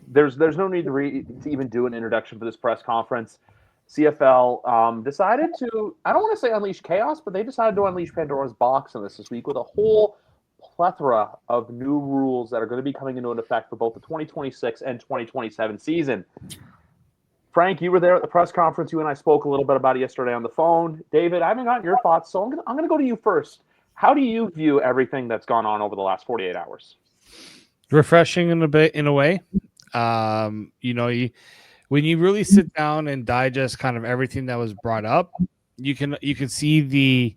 there's no need to even do an introduction for this press conference. CFL decided to, I don't want to say unleash chaos, but they decided to unleash Pandora's box on this week with a whole plethora of new rules that are going to be coming into effect for both the 2026 and 2027 season. Frank, you were there at the press conference. You and I spoke a little bit about it yesterday on the phone. David, I haven't gotten your thoughts, so I'm going to go to you first. How do you view everything that's gone on over the last 48 hours? Refreshing in a way. When you really sit down and digest kind of everything that was brought up, you can see the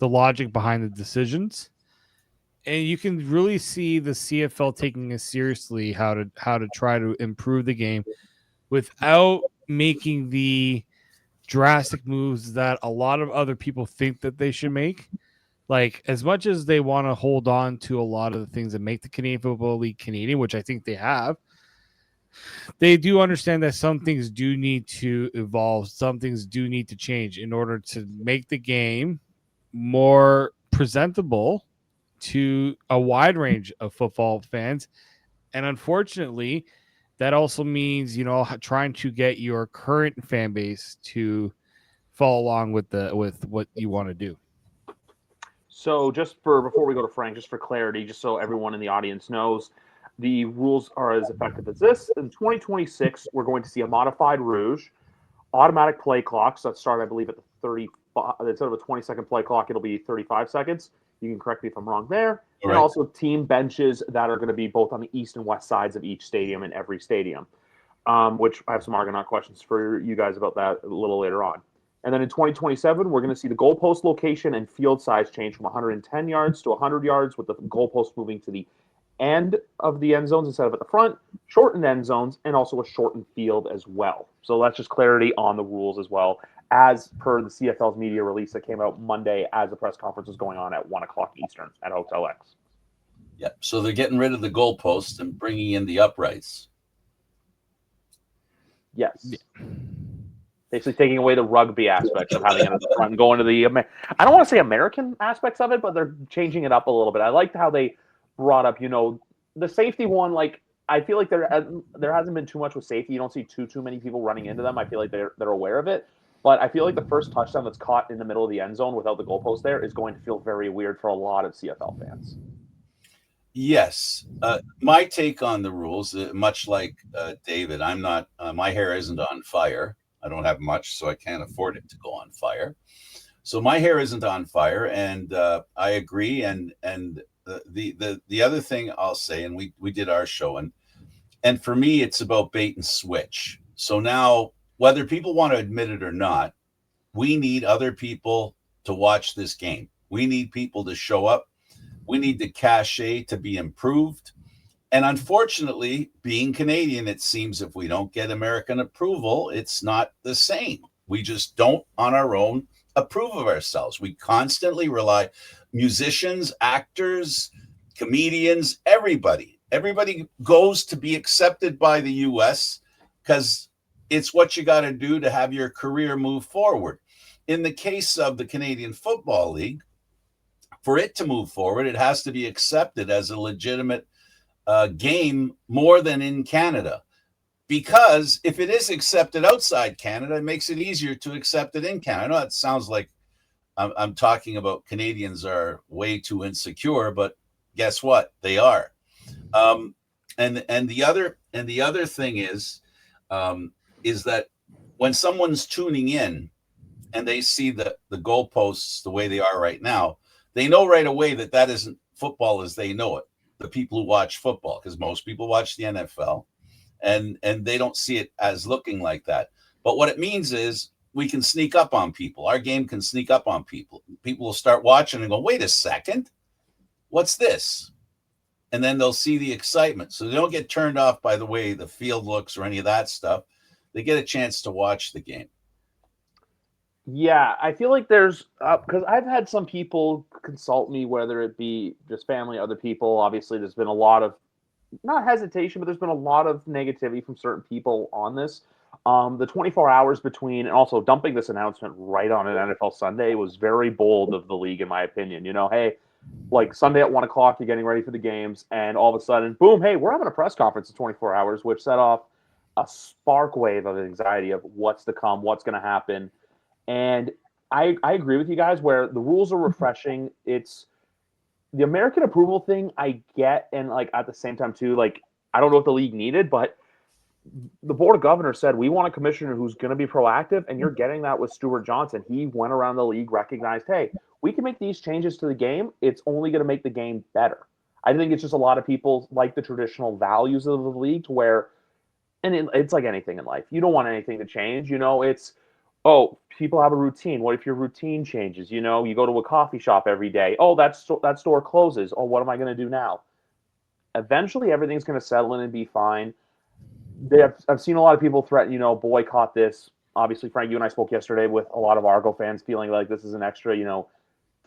logic behind the decisions, and you can really see the CFL taking it seriously how to try to improve the game without making the drastic moves that a lot of other people think that they should make. Like, as much as they want to hold on to a lot of the things that make the Canadian Football League Canadian, which I think they have, they do understand that some things do need to evolve. Some things do need to change in order to make the game more presentable to a wide range of football fans. And unfortunately, that also means, trying to get your current fan base to follow along with what you want to do. So before we go to Frank, just for clarity, just so everyone in the audience knows, the rules are as effective as this. In 2026, we're going to see a modified rouge, automatic play clocks that start, I believe, at the 35. Instead of a 20-second play clock, it'll be 35 seconds. You can correct me if I'm wrong there. All and also team benches that are going to be both on the east and west sides of each stadium in every stadium, which I have some Argonaut questions for you guys about that a little later on. And then in 2027, we're going to see the goalpost location and field size change from 110 yards to 100 yards, with the goalpost moving to the end of the end zones instead of at the front, shortened end zones, and also a shortened field as well. So that's just clarity on the rules as well, as per the CFL's media release that came out Monday as the press conference was going on at 1 o'clock Eastern at Hotel X. Yep. So they're getting rid of the goalposts and bringing in the uprights. Yes. Yeah. Basically taking away the rugby aspects of having it at the front and going to the, I don't want to say American aspects of it, but they're changing it up a little bit. I liked how they brought up, the safety one. Like, I feel like there hasn't been too much with safety. You don't see too many people running into them. I feel like they're aware of it. But I feel like the first touchdown that's caught in the middle of the end zone without the goalpost there is going to feel very weird for a lot of CFL fans. Yes. My take on the rules, much like David, I'm not, my hair isn't on fire. I don't have much, so I can't afford it to go on fire. So my hair isn't on fire, and I agree. And the other thing I'll say, and we did our show, and for me, it's about bait and switch. So now, whether people want to admit it or not, we need other people to watch this game. We need people to show up. We need the cachet to be improved. And unfortunately, being Canadian, it seems if we don't get American approval, it's not the same. We just don't on our own approve of ourselves. We constantly rely, musicians, actors, comedians, everybody goes to be accepted by the US because it's what you got to do to have your career move forward. In the case of the Canadian Football League, for it to move forward, it has to be accepted as a legitimate game more than in Canada. Because if it is accepted outside Canada, it makes it easier to accept it in Canada. I know it sounds like I'm talking about Canadians are way too insecure, but guess what? They are. And the other thing is that when someone's tuning in and they see the goalposts the way they are right now, they know right away that isn't football as they know it. The people who watch football, because most people watch the NFL, and they don't see it as looking like that. But what it means is we can sneak up on people. Our game can sneak up on people. People will start watching and go, wait a second, what's this? And then they'll see the excitement. So they don't get turned off by the way the field looks or any of that stuff. They get a chance to watch the game. Yeah, I feel like there's because I've had some people consult me, whether it be just family, other people. Obviously, there's been a lot of not hesitation, but there's been a lot of negativity from certain people on this. The 24 hours between and also dumping this announcement right on an NFL Sunday was very bold of the league, in my opinion. Hey, like Sunday at 1 o'clock, you're getting ready for the games, and all of a sudden, boom, hey, we're having a press conference in 24 hours, which set off a spark wave of anxiety of what's to come, what's going to happen. And I agree with you guys where the rules are refreshing. It's the American approval thing I get, and like at the same time too, like I don't know what the league needed, but the board of governors said we want a commissioner who's going to be proactive, and you're getting that with Stuart Johnson. He went around the league, recognized, hey, we can make these changes to the game. It's only going to make the game better. I think it's just a lot of people like the traditional values of the league to where, and it's like anything in life. You don't want anything to change. It's, oh, people have a routine. What if your routine changes? You go to a coffee shop every day. Oh, that store closes. Oh, what am I going to do now? Eventually, everything's going to settle in and be fine. I've seen a lot of people threaten, boycott this. Obviously, Frank, you and I spoke yesterday with a lot of Argo fans feeling like this is an extra,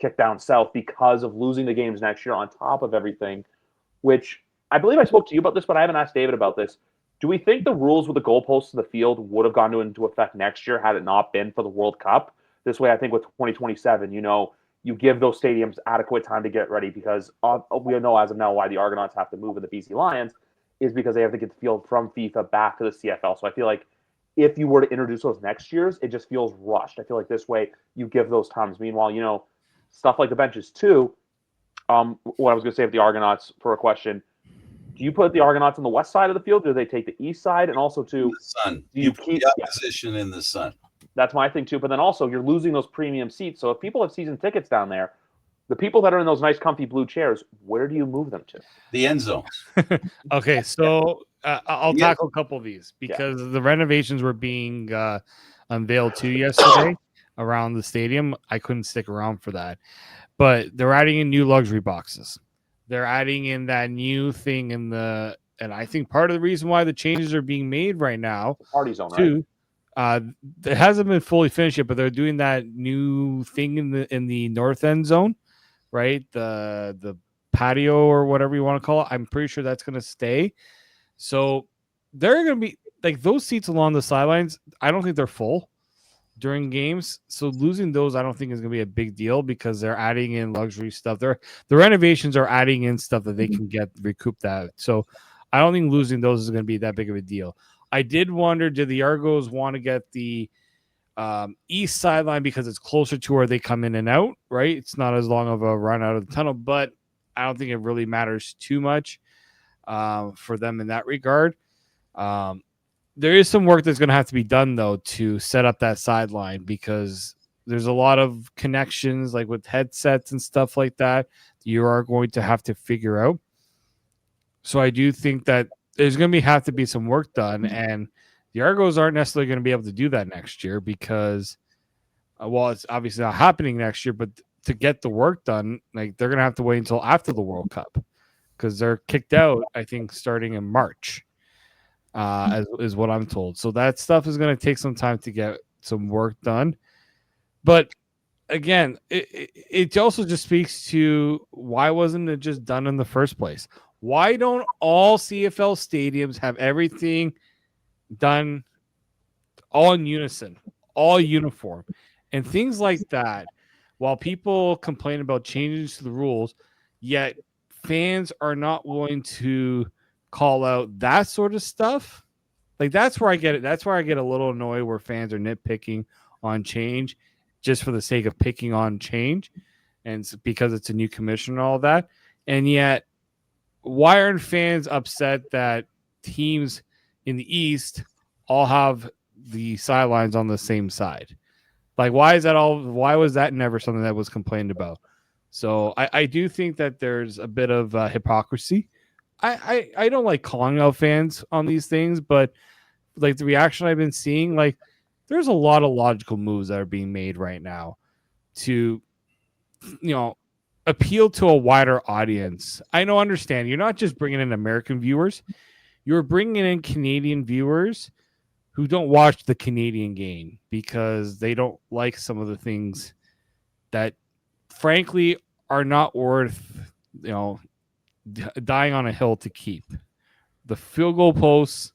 kick down south because of losing the games next year on top of everything, which I believe I spoke to you about this, but I haven't asked David about this. Do we think the rules with the goalposts of the field would have gone into effect next year had it not been for the World Cup? This way, I think with 2027, you give those stadiums adequate time to get ready because we know as of now why the Argonauts have to move with the BC Lions is because they have to get the field from FIFA back to the CFL. So I feel like if you were to introduce those next years, it just feels rushed. I feel like this way you give those times. Meanwhile, stuff like the benches too. What I was going to say with the Argonauts for a question, do you put the Argonauts on the west side of the field? Or do they take the east side? And also too, the sun. Do you put the opposition in the sun. That's my thing too. But then also you're losing those premium seats. So if people have season tickets down there, the people that are in those nice comfy blue chairs, where do you move them to? The end zones. Okay, so I'll tackle a couple of these because the renovations were being unveiled too yesterday around the stadium. I couldn't stick around for that, but they're adding in new luxury boxes. They're adding in that new thing and I think part of the reason why the changes are being made right now, the party zone, too, right? It hasn't been fully finished yet, but they're doing that new thing in the north end zone, right? The patio or whatever you want to call it. I'm pretty sure that's going to stay. So they're going to be like those seats along the sidelines. I don't think they're full during games. So losing those, I don't think is going to be a big deal because they're adding in luxury stuff. The renovations are adding in stuff that they can recoup that. So I don't think losing those is going to be that big of a deal. I did wonder, did the Argos want to get the east sideline because it's closer to where they come in and out, right? It's not as long of a run out of the tunnel, but I don't think it really matters too much for them in that regard. There is some work that's going to have to be done, though, to set up that sideline because there's a lot of connections, like with headsets and stuff like that, you are going to have to figure out. So I do think that there's going to have to be some work done, and the Argos aren't necessarily going to be able to do that next year because, it's obviously not happening next year, but to get the work done, like they're going to have to wait until after the World Cup because they're kicked out, I think, starting in March. Is what I'm told. So that stuff is going to take some time to get some work done. But again, it also just speaks to why wasn't it just done in the first place? Why don't all CFL stadiums have everything done all in unison, all uniform, and things like that? While people complain about changes to the rules, yet fans are not willing to call out that sort of stuff. Like that's where I get it. That's where I get a little annoyed where fans are nitpicking on change just for the sake of picking on change and because it's a new commission and all that. And yet, why aren't fans upset that teams in the East all have the sidelines on the same side? Like, why is that all? Why was that never something that was complained about? So I do think that there's a bit of hypocrisy. I don't like calling out fans on these things, but like the reaction I've been seeing, like there's a lot of logical moves that are being made right now to, appeal to a wider audience. Understand you're not just bringing in American viewers, you're bringing in Canadian viewers who don't watch the Canadian game because they don't like some of the things that frankly are not worth, dying on a hill to keep. The field goal posts,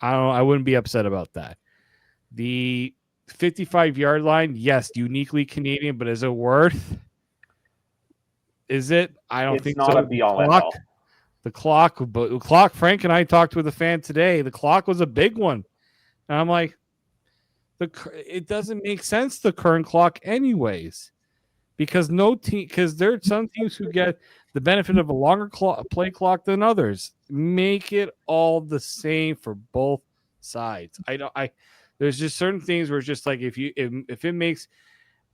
I wouldn't be upset about that. The 55-yard line, yes, uniquely Canadian, but is it worth Is it? I don't It's think not so. a be-all, end-all. The clock. Frank and I talked with a fan today. The clock was a big one, and I'm like, it doesn't make sense, the current clock anyways, because there are some teams who get the benefit of a longer play clock than others. Make it all the same for both sides. There's just certain things where it's just like if it makes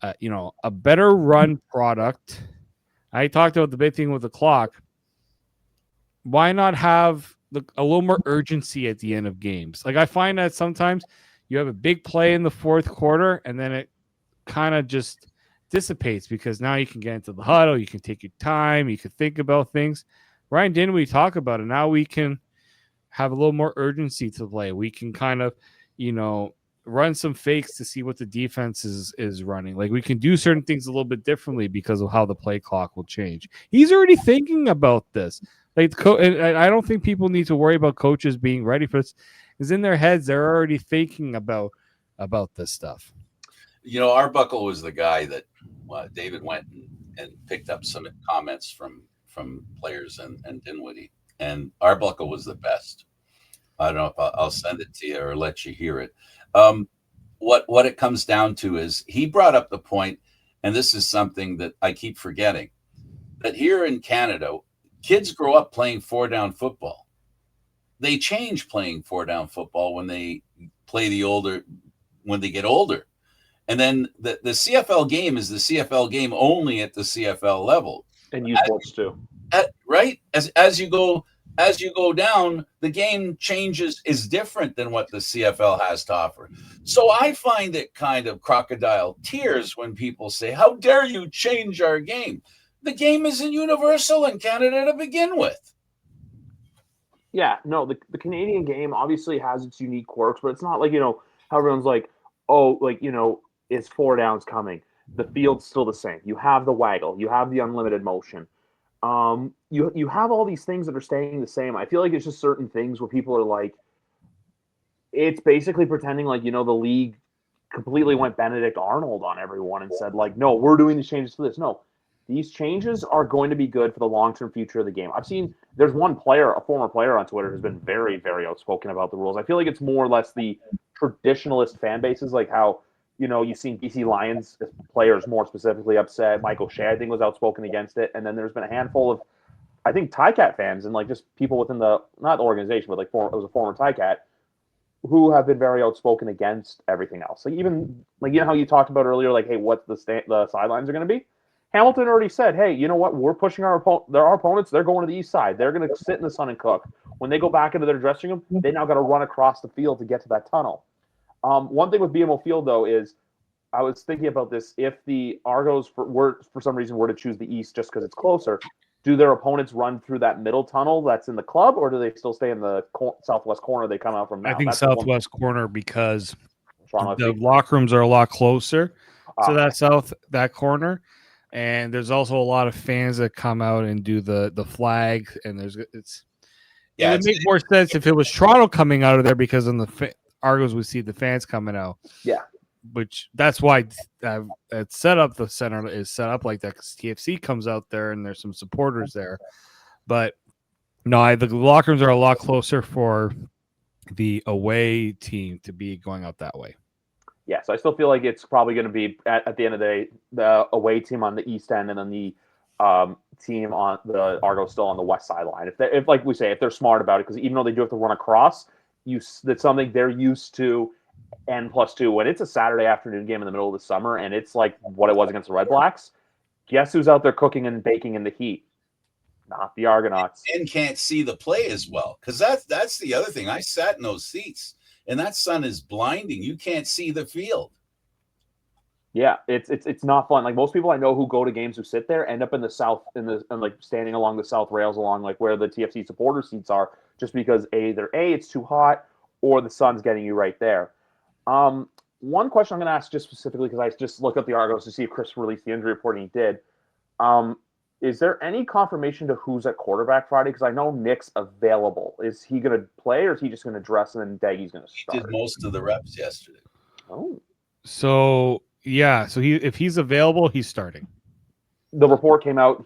a better run product. I talked about the big thing with the clock. Why not have a little more urgency at the end of games? Like, I find that sometimes you have a big play in the fourth quarter and then it kind of just dissipates because now you can get into the huddle, you can take your time, you can think about things. Ryan, didn't we talk about it? Now we can have a little more urgency to play. We can kind of, run some fakes to see what the defense is running. Like, we can do certain things a little bit differently because of how the play clock will change. He's already thinking about this. Like, and I don't think people need to worry about coaches being ready for this, because in their heads they're already thinking about this stuff. Arbuckle was the guy that David went and picked up some comments from players and Dinwiddie, and Arbuckle was the best. I don't know if I'll send it to you or let you hear it. What it comes down to is he brought up the point, and this is something that I keep forgetting, that here in Canada, kids grow up playing 4-down football. They change playing 4-down football when they get older. And then the CFL game is the CFL game only at the CFL level. And youth sports too. Right? As you go down, the game is different than what the CFL has to offer. So I find it kind of crocodile tears when people say, how dare you change our game? The game isn't universal in Canada to begin with. Yeah, no, the Canadian game obviously has its unique quirks, but it's not like, how everyone's like, oh, like, is 4 downs coming? The field's still the same. You have the waggle. You have the unlimited motion. You have all these things that are staying the same. I feel like it's just certain things where people are like, it's basically pretending like, the league completely went Benedict Arnold on everyone and said, like, no, we're doing these changes to this. No, these changes are going to be good for the long-term future of the game. I've seen there's one player, a former player on Twitter, who's been very, very outspoken about the rules. I feel like it's more or less the traditionalist fan bases, like how, you've seen BC Lions players more specifically upset. Michael Shea, I think, was outspoken against it. And then there's been a handful of, I think, Ticat fans and like just people within not the organization, but like it was a former Ticat, who have been very outspoken against everything else. Like, even like, how you talked about earlier, like, hey, what's the sidelines are going to be? Hamilton already said, hey, you know what? We're pushing our opponents. They're going to the east side. They're going to sit in the sun and cook. When they go back into their dressing room, they now got to run across the field to get to that tunnel. One thing with BMO Field, though, is I was thinking about this. If the Argos, for some reason, were to choose the east just because it's closer, do their opponents run through that middle tunnel that's in the club, or do they still stay in the southwest corner they come out from now? I think southwest corner, because the FC. locker rooms are a lot closer to that corner. And there's also a lot of fans that come out and do the flag, and it would make more sense if it was Toronto coming out of there, because on the Argos we see the fans coming out. Yeah, which that's why it's set up. The center is set up like that because TFC comes out there and there's some supporters there. But no, the locker rooms are a lot closer for the away team to be going out that way. Yeah, so I still feel like it's probably going to be at the end of the day, the away team on the east end, and then the team on the Argos still on the west sideline. If like we say, if they're smart about it, because even though they do have to run across, that's something they're used to. N+2, when it's a Saturday afternoon game in the middle of the summer, and it's like what it was against the Red Blacks, guess who's out there cooking and baking in the heat? Not the Argonauts. And can't see the play as well, because that's the other thing. I sat in those seats, and that sun is blinding. You can't see the field. Yeah, it's not fun. Like, most people I know who go to games who sit there end up in the south, and like standing along the south rails along like where the TFC supporter seats are, just because either it's too hot or the sun's getting you right there. One question I'm going to ask just specifically, because I just looked up the Argos to see if Chris released the injury report, and he did. Is there any confirmation to who's at quarterback Friday? Because I know Nick's available. Is he going to play, or is he just going to dress and then Daggy's going to start? He did most of the reps yesterday. Oh. So, yeah. So if he's available, he's starting. the report came out.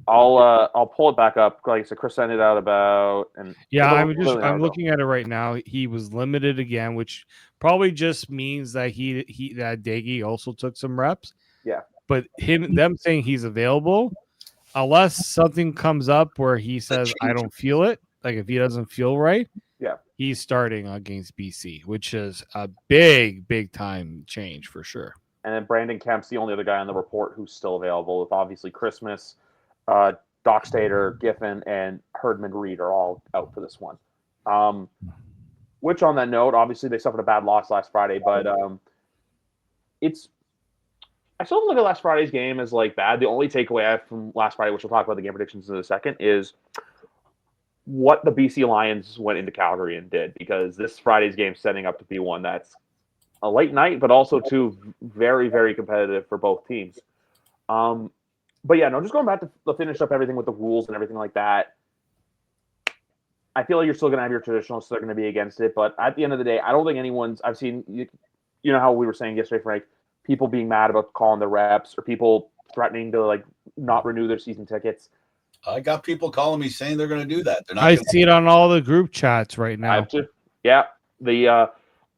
I'll pull it back up. Like I said, Chris sent it out about and I'm looking at it right now. He was limited again, which probably just means that that Daggy also took some reps. Yeah. But them saying he's available, unless something comes up where he says I don't feel it, like if he doesn't feel right, yeah, he's starting against BC, which is a big time change for sure. And then Brandon Kemp's the only other guy on the report who's still available. With obviously Christmas, Dockstader, Giffen, and Herdman Reed are all out for this one. Which on that note, obviously they suffered a bad loss last Friday, but I still look at last Friday's game as like bad. The only takeaway I have from last Friday, which we'll talk about the game predictions in a second, is what the BC Lions went into Calgary and did, because this Friday's game is setting up to be one that's a late night, but also too very, very competitive for both teams. But yeah, no, just going back to finish up everything with the rules and everything like that. I feel like you're still going to have your traditionalists that are going to be against it, but at the end of the day, I don't think I've seen, you know how we were saying yesterday, Frank, people being mad about calling the reps or people threatening to like not renew their season tickets. I got people calling me saying they're going to do that. I see it on all the group chats right now. The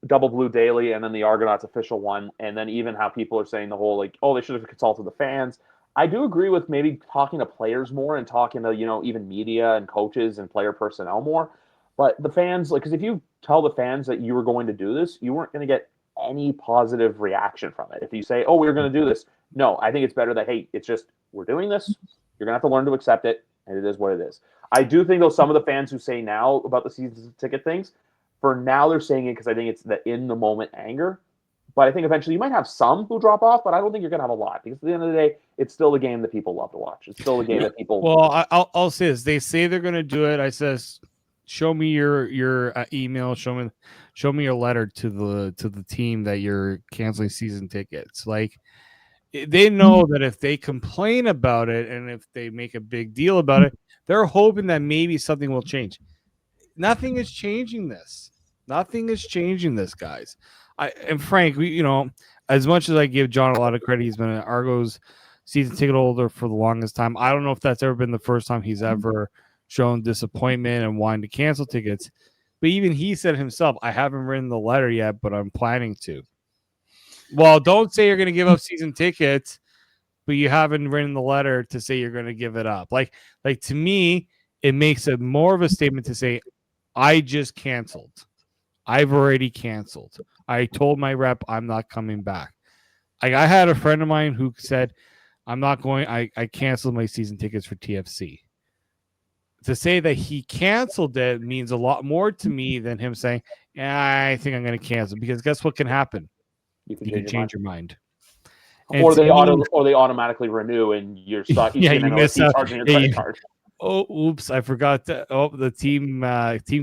Double Blue Daily and then the Argonauts official one, and then even how people are saying the whole like, oh, they should have consulted the fans. I do agree with maybe talking to players more and talking to, even media and coaches and player personnel more. But the fans, like, because if you tell the fans that you were going to do this, you weren't going to get any positive reaction from it. If you say, oh, we're going to do this. No, I think it's better that, hey, it's just, we're doing this. You're going to have to learn to accept it. And it is what it is. I do think, though, some of the fans who say now about the season ticket things, for now they're saying it because I think it's the in-the-moment anger. But I think eventually you might have some who drop off, but I don't think you're going to have a lot. Because at the end of the day, it's still a game that people love to watch. It's still a game that people... Well, I'll say this. They say they're going to do it. I says, show me your email. Show me your letter to the team that you're canceling season tickets. Like, they know that if they complain about it and if they make a big deal about it, they're hoping that maybe something will change. Nothing is changing this. Nothing is changing this, guys. And Frank, as much as I give John a lot of credit, he's been an Argos season ticket holder for the longest time. I don't know if that's ever been the first time he's ever shown disappointment and wanting to cancel tickets. But even he said himself, I haven't written the letter yet, but I'm planning to. Well, don't say you're going to give up season tickets, but you haven't written the letter to say you're going to give it up. Like to me, it makes it more of a statement to say, I just canceled. I've already canceled. I told my rep I'm not coming back. I had a friend of mine who said, I'm not going. I canceled my season tickets for TFC. To say that he canceled it means a lot more to me than him saying, I think I'm going to cancel. Because guess what can happen? You can change your mind. Or they automatically renew and you're stuck. You miss out. Charging your credit card. Oh, oops! I forgot that. Oh, the team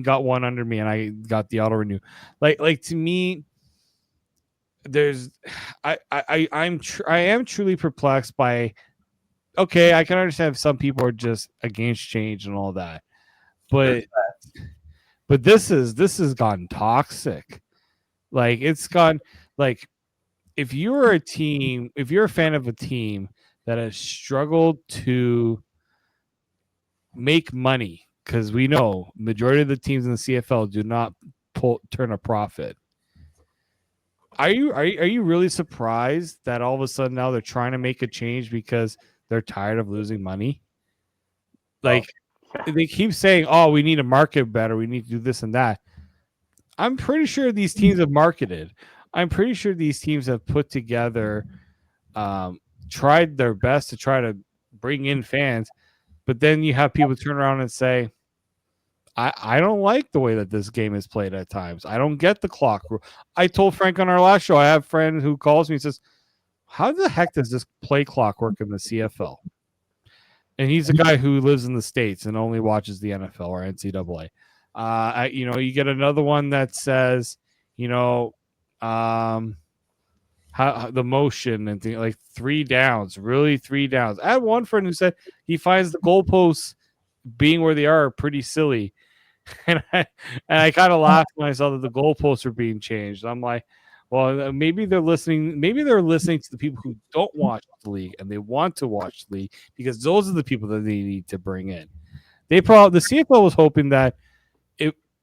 got one under me, and I got the auto renew. Like to me, I am truly perplexed by. Okay, I can understand if some people are just against change and all that, but this has gone toxic. Like it's gone like if you're a fan of a team that has struggled to make money, because we know majority of the teams in the CFL do not turn a profit. Are you really surprised that all of a sudden now they're trying to make a change because they're tired of losing money? Like they keep saying, "Oh, we need to market better. We need to do this and that." I'm pretty sure these teams have marketed. I'm pretty sure these teams have put together, tried their best to try to bring in fans. But then you have people turn around and say, I don't like the way that this game is played at times. I don't get the clock rule. I told Frank on our last show, I have a friend who calls me and says, how the heck does this play clock work in the CFL? And he's a guy who lives in the States and only watches the NFL or NCAA. You get another one that says, how the motion and things like 3 downs, really 3 downs. I had one friend who said he finds the goalposts being where they are pretty silly. And I kind of laughed when I saw that the goalposts were being changed. I'm like, Well, maybe they're listening. Maybe they're listening to the people who don't watch the league and they want to watch the league because those are the people that they need to bring in. The CFL was hoping that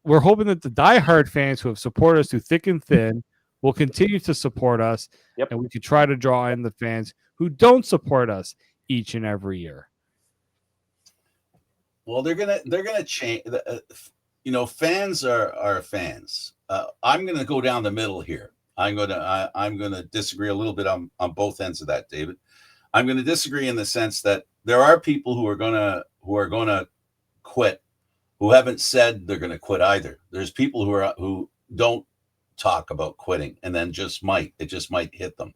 we're hoping that the diehard fans who have supported us through thick and thin will continue to support us, and we can try to draw in the fans who don't support us each and every year. Well, they're gonna change. Fans are fans. I'm gonna go down the middle here. I'm gonna disagree a little bit on both ends of that, David. I'm gonna disagree in the sense that there are people who are gonna quit, who haven't said they're gonna quit either. There's people who don't talk about quitting and then it just might hit them.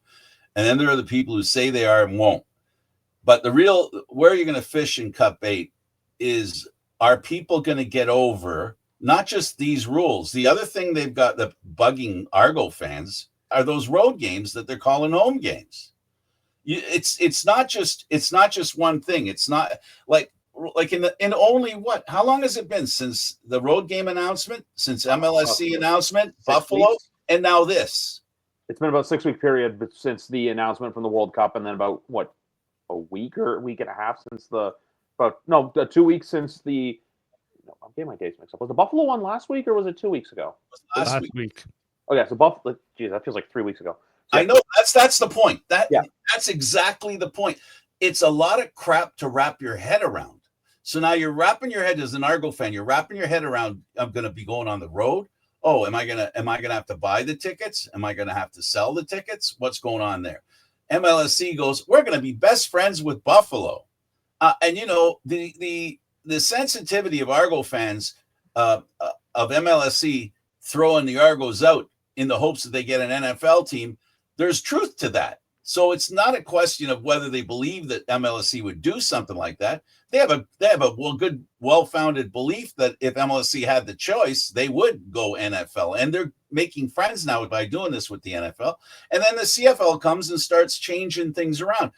And then there are the people who say they are and won't. But where you're gonna fish and cut bait is, are people gonna get over not just these rules? The other thing they've got the bugging Argo fans are those road games that they're calling home games. It's not just one thing. It's not like in only what? How long has it been since the road game announcement, since MLSC announcement, Buffalo, and now this? It's been about 6 week period since the announcement from the World Cup, and then about a week or a week and a half since 2 weeks since the. No, I'm getting my dates mixed up. Was the Buffalo one last week or was it 2 weeks ago? Last week. Oh yeah, so Buffalo. Geez, that feels like 3 weeks ago. So, I know that's the point. That's exactly the point. It's a lot of crap to wrap your head around. So now you're wrapping your head as an Argo fan. You're wrapping your head around. I'm going to be going on the road. Oh, am I gonna have to buy the tickets? Am I going to have to sell the tickets? What's going on there? MLSC goes, we're going to be best friends with Buffalo, and the sensitivity of Argo fans of MLSC throwing the Argos out in the hopes that they get an NFL team. There's truth to that. So it's not a question of whether they believe that MLSC would do something like that. They have a well-founded belief that if MLSC had the choice, they would go NFL. And they're making friends now by doing this with the NFL. And then the CFL comes and starts changing things around.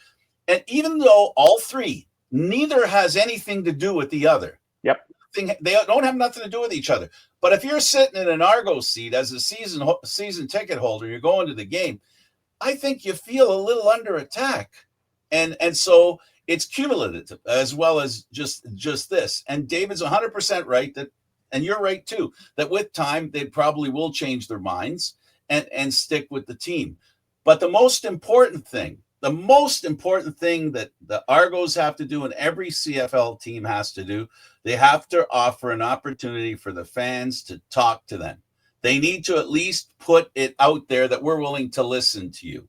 And even though all three, neither has anything to do with the other. Yep. They don't have nothing to do with each other. But if you're sitting in an Argo seat as a season ticket holder, you're going to the game, I think you feel a little under attack. And so it's cumulative as well as just this. And David's 100% right and you're right too, that with time, they probably will change their minds and stick with the team. But the most important thing that the Argos have to do and every CFL team has to do, they have to offer an opportunity for the fans to talk to them. They need to at least put it out there that we're willing to listen to you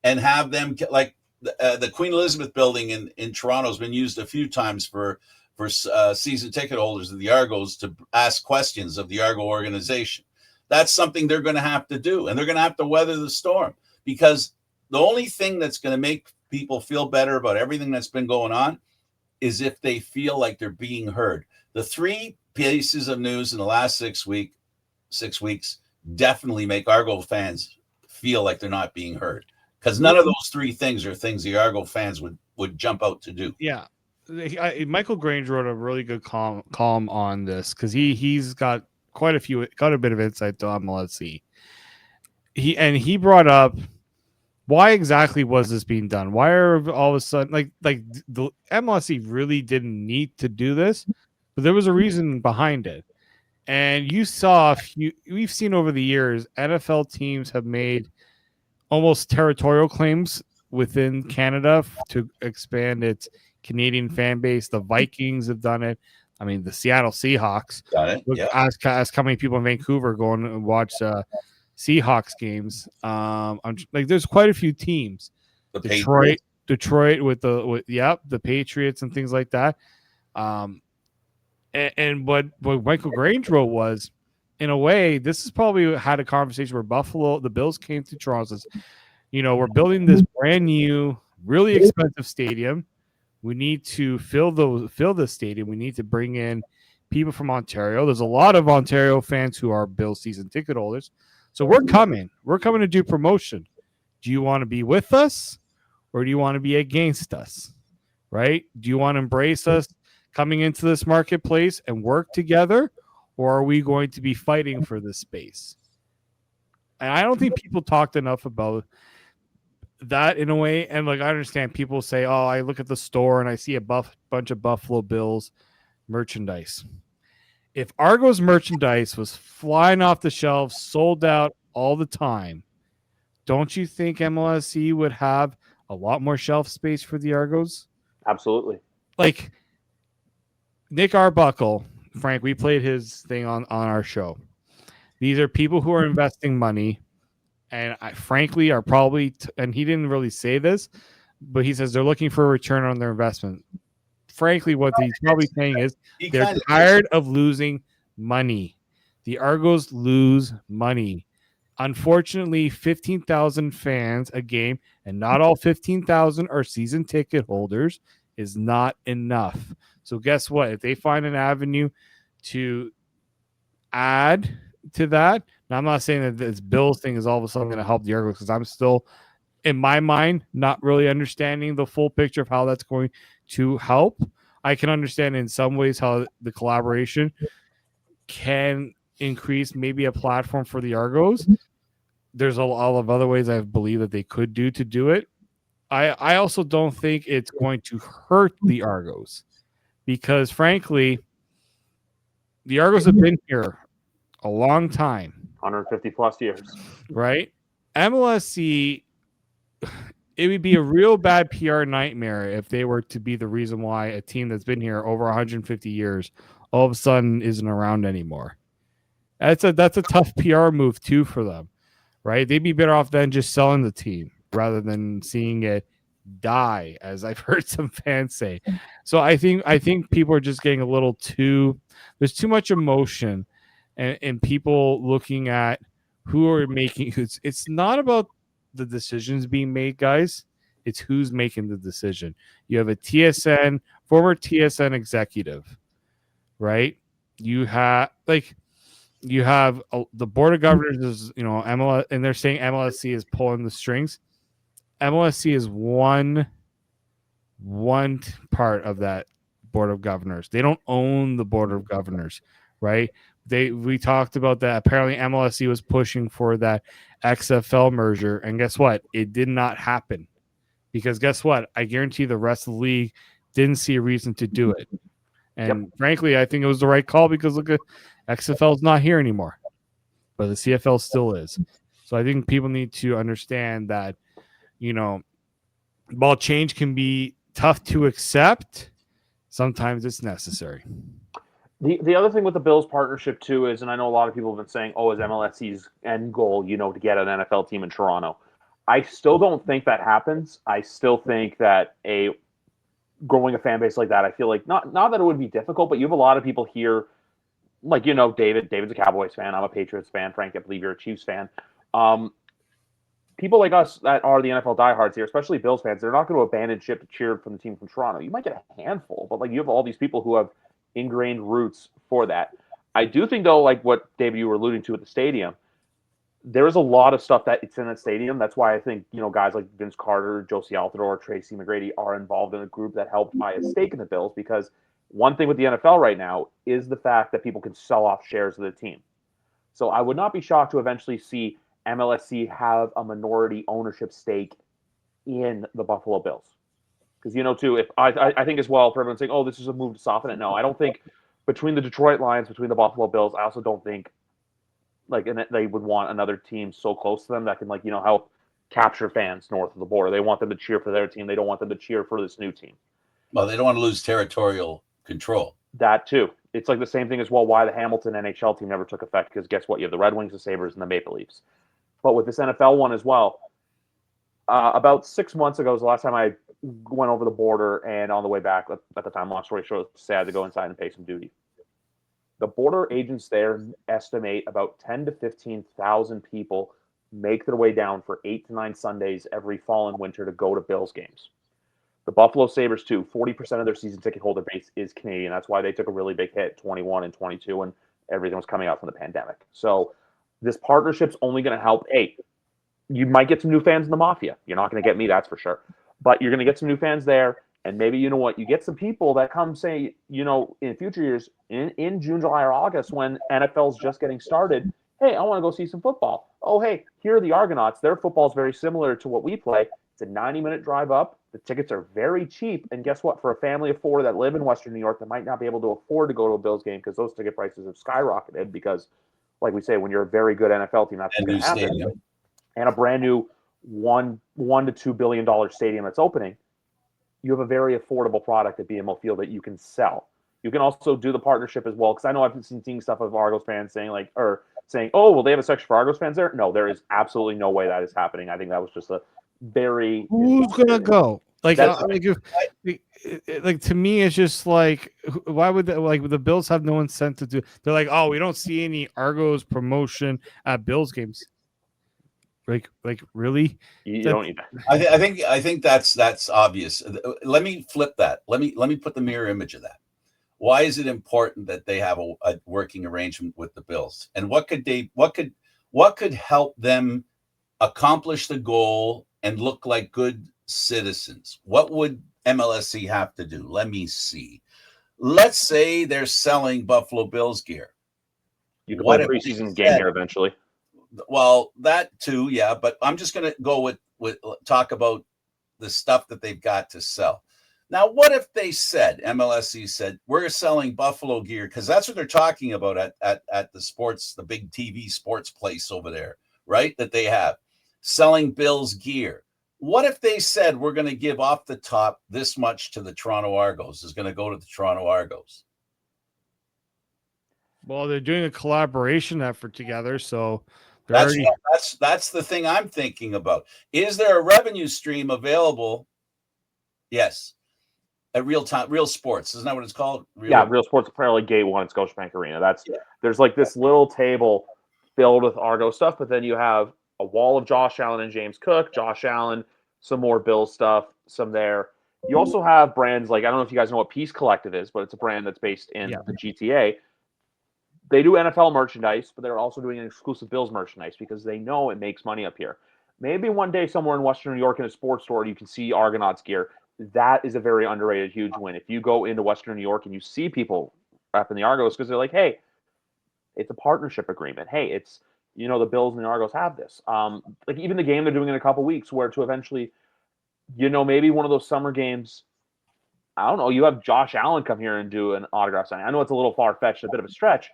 and have them, like the Queen Elizabeth building in Toronto has been used a few times for season ticket holders of the Argos to ask questions of the Argo organization. That's something they're going to have to do, and they're going to have to weather the storm, because the only thing that's going to make people feel better about everything that's been going on is if they feel like they're being heard. The three pieces of news in the last 6 weeks definitely make Argo fans feel like they're not being heard, because none of those three things are things the Argo fans would jump out to do. Yeah. Michael Grange wrote a really good column on this because he's got got a bit of insight to MLSC. He brought up, why exactly was this being done? Why are all of a sudden like the MLSC really didn't need to do this, but there was a reason behind it. And we've seen over the years, NFL teams have made almost territorial claims within Canada to expand its Canadian fan base. The Vikings have done it. I mean, the Seattle Seahawks. Got it. Yeah. Ask how many people in Vancouver go and watch Seahawks games. There's quite a few teams. Detroit with the Patriots and things like that. And what Michael Grange wrote was, in a way, this is probably had a conversation where the Bills came to Toronto and says, we're building this brand new, really expensive stadium. We need to fill the stadium. We need to bring in people from Ontario. There's a lot of Ontario fans who are Bills season ticket holders. So we're coming. We're coming to do promotion. Do you want to be with us or do you want to be against us? Right? Do you want to embrace us coming into this marketplace and work together, or are we going to be fighting for this space? And I don't think people talked enough about that in a way. And like, I understand people say, oh, I look at the store and I see a bunch of Buffalo Bills merchandise. If Argos merchandise was flying off the shelves, sold out all the time, don't you think MLSE would have a lot more shelf space for the Argos? Absolutely. Like Nick Arbuckle, Frank, we played his thing on our show. These are people who are investing money, and frankly are probably, and he didn't really say this, but he says they're looking for a return on their investment. Frankly, what he's probably saying is they're tired of losing money. The Argos lose money. Unfortunately, 15,000 fans a game, and not all 15,000 are season ticket holders, is not enough. So guess what? If they find an avenue to add to that, now I'm not saying that this Bills thing is all of a sudden going to help the Argos, because I'm still, in my mind, not really understanding the full picture of how that's going to help. I can understand in some ways how the collaboration can increase maybe a platform for the Argos. There's a lot of other ways I believe that they could do it. I also don't think it's going to hurt the Argos, because frankly, the Argos have been here a long time. 150 plus years. Right? MLSC, it would be a real bad PR nightmare if they were to be the reason why a team that's been here over 150 years all of a sudden isn't around anymore. That's a tough PR move too for them, right? They'd be better off than just selling the team rather than seeing it die, as I've heard some fans say. So I think people are just getting a little too, there's too much emotion and people looking at who are making, it's not about the decisions being made, guys. It's who's making the decision. You have a former TSN executive, right? You have the board of governors is, MLS, and they're saying MLSC is pulling the strings. MLSC is one part of that board of governors. They don't own the board of governors, right? We talked about that. Apparently MLSC was pushing for that XFL merger, and guess what? It did not happen, because guess what? I guarantee the rest of the league didn't see a reason to do it. And frankly, I think it was the right call, because look at XFL's not here anymore, but the CFL still is. So I think people need to understand that, while change can be tough to accept, sometimes it's necessary. The other thing with the Bills partnership too is, and I know a lot of people have been saying, is MLSC's end goal, to get an NFL team in Toronto. I still don't think that happens. I still think that growing a fan base like that, I feel like not that it would be difficult, but you have a lot of people here, like, David's a Cowboys fan. I'm a Patriots fan. Frank, I believe you're a Chiefs fan. People like us that are the NFL diehards here, especially Bills fans, they're not going to abandon ship to cheer for the team from Toronto. You might get a handful, but like, you have all these people who have ingrained roots for that. I do think, though, like what David, you were alluding to at the stadium, there is a lot of stuff that it's in that stadium. That's why I think, guys like Vince Carter, Josie Altidore, Tracy McGrady are involved in a group that helped buy a stake in the Bills, because one thing with the NFL right now is the fact that people can sell off shares of the team. So I would not be shocked to eventually see MLSC have a minority ownership stake in the Buffalo Bills. Because, too, if I think as well, for everyone saying, this is a move to soften it. No, I don't think between the Detroit Lions, between the Buffalo Bills, I also don't think they would want another team so close to them that can help capture fans north of the border. They want them to cheer for their team. They don't want them to cheer for this new team. Well, they don't want to lose territorial control. That too. It's like the same thing as well why the Hamilton NHL team never took effect, because guess what? You have the Red Wings, the Sabres, and the Maple Leafs. But with this NFL one as well, about 6 months ago was the last time I went over the border, and on the way back, at the time, long story short, I had to go inside and pay some duty. The border agents there estimate about 10 to 15,000 people make their way down for 8 to 9 Sundays every fall and winter to go to Bills games. The Buffalo Sabres, too, 40% of their season ticket holder base is Canadian. That's why they took a really big hit, 21 and 22, when everything was coming out from the pandemic. So this partnership's only going to help. You might get some new fans in the Mafia. You're not going to get me, that's for sure. But you're going to get some new fans there. And maybe, you get some people that come say, in future years, in June, July, or August, when NFL's just getting started, hey, I want to go see some football. oh, hey, here are the Argonauts. Their football is very similar to what we play. It's a 90-minute drive up. The tickets are very cheap. And guess what? For a family of 4 that live in Western New York that might not be able to afford to go to a Bills game because those ticket prices have skyrocketed because, like we say, when you're a very good NFL team, that's what's going to happen. Stadium. And a brand new $1 to $2 billion stadium that's opening, you have a very affordable product at BMO Field that you can sell. You can also do the partnership as well, because I know I've been seeing stuff of Argos fans saying oh, well, they have a section for Argos fans there. No, there is absolutely no way that is happening. I think that was just a very Who's gonna go? Like, That's- like to me, it's just like, why would the Bills have no incentive to? They're like, oh, we don't see any Argos promotion at Bills games. Like really? you don't need that. I think that's obvious. Let me flip that. Let me put the mirror image of that. Why is it important that they have a working arrangement with the Bills? And what could help them accomplish the goal and look like good citizens? What would MLSE have to do? Let me see. Let's say they're selling Buffalo Bills gear. You can play a preseason game here eventually. Well, that too, yeah. But I'm just going to go with talk about the stuff that they've got to sell. Now, what if they said, MLSE said, we're selling Buffalo gear, because that's what they're talking about at the big TV sports place over there, right? That they have selling Bills gear. What if they said, we're going to give off the top this much to the Toronto Argos, is going to go to the Toronto Argos? Well, they're doing a collaboration effort together, so that's the thing I'm thinking about. Is there a revenue stream available? Yes. At Real Sports, isn't that what it's called? Real Sports, apparently Gate 1 at Scotiabank Arena. There's like this little table filled with Argo stuff, but then you have a wall of Josh Allen and James Cook, Josh Allen, some more Bills stuff, some there. You also have brands like, I don't know if you guys know what Peace Collective is, but it's a brand that's based in the GTA. They do NFL merchandise, but they're also doing an exclusive Bills merchandise because they know it makes money up here. Maybe one day somewhere in Western New York in a sports store, you can see Argonauts gear. That is a very underrated, huge win. If you go into Western New York and you see people repping the Argos because they're like, hey, it's a partnership agreement. Hey, it's, the Bills and the Argos have this. Like even the game they're doing in a couple weeks where to eventually, maybe one of those summer games, I don't know, you have Josh Allen come here and do an autograph signing. I know it's a little far-fetched, a bit of a stretch.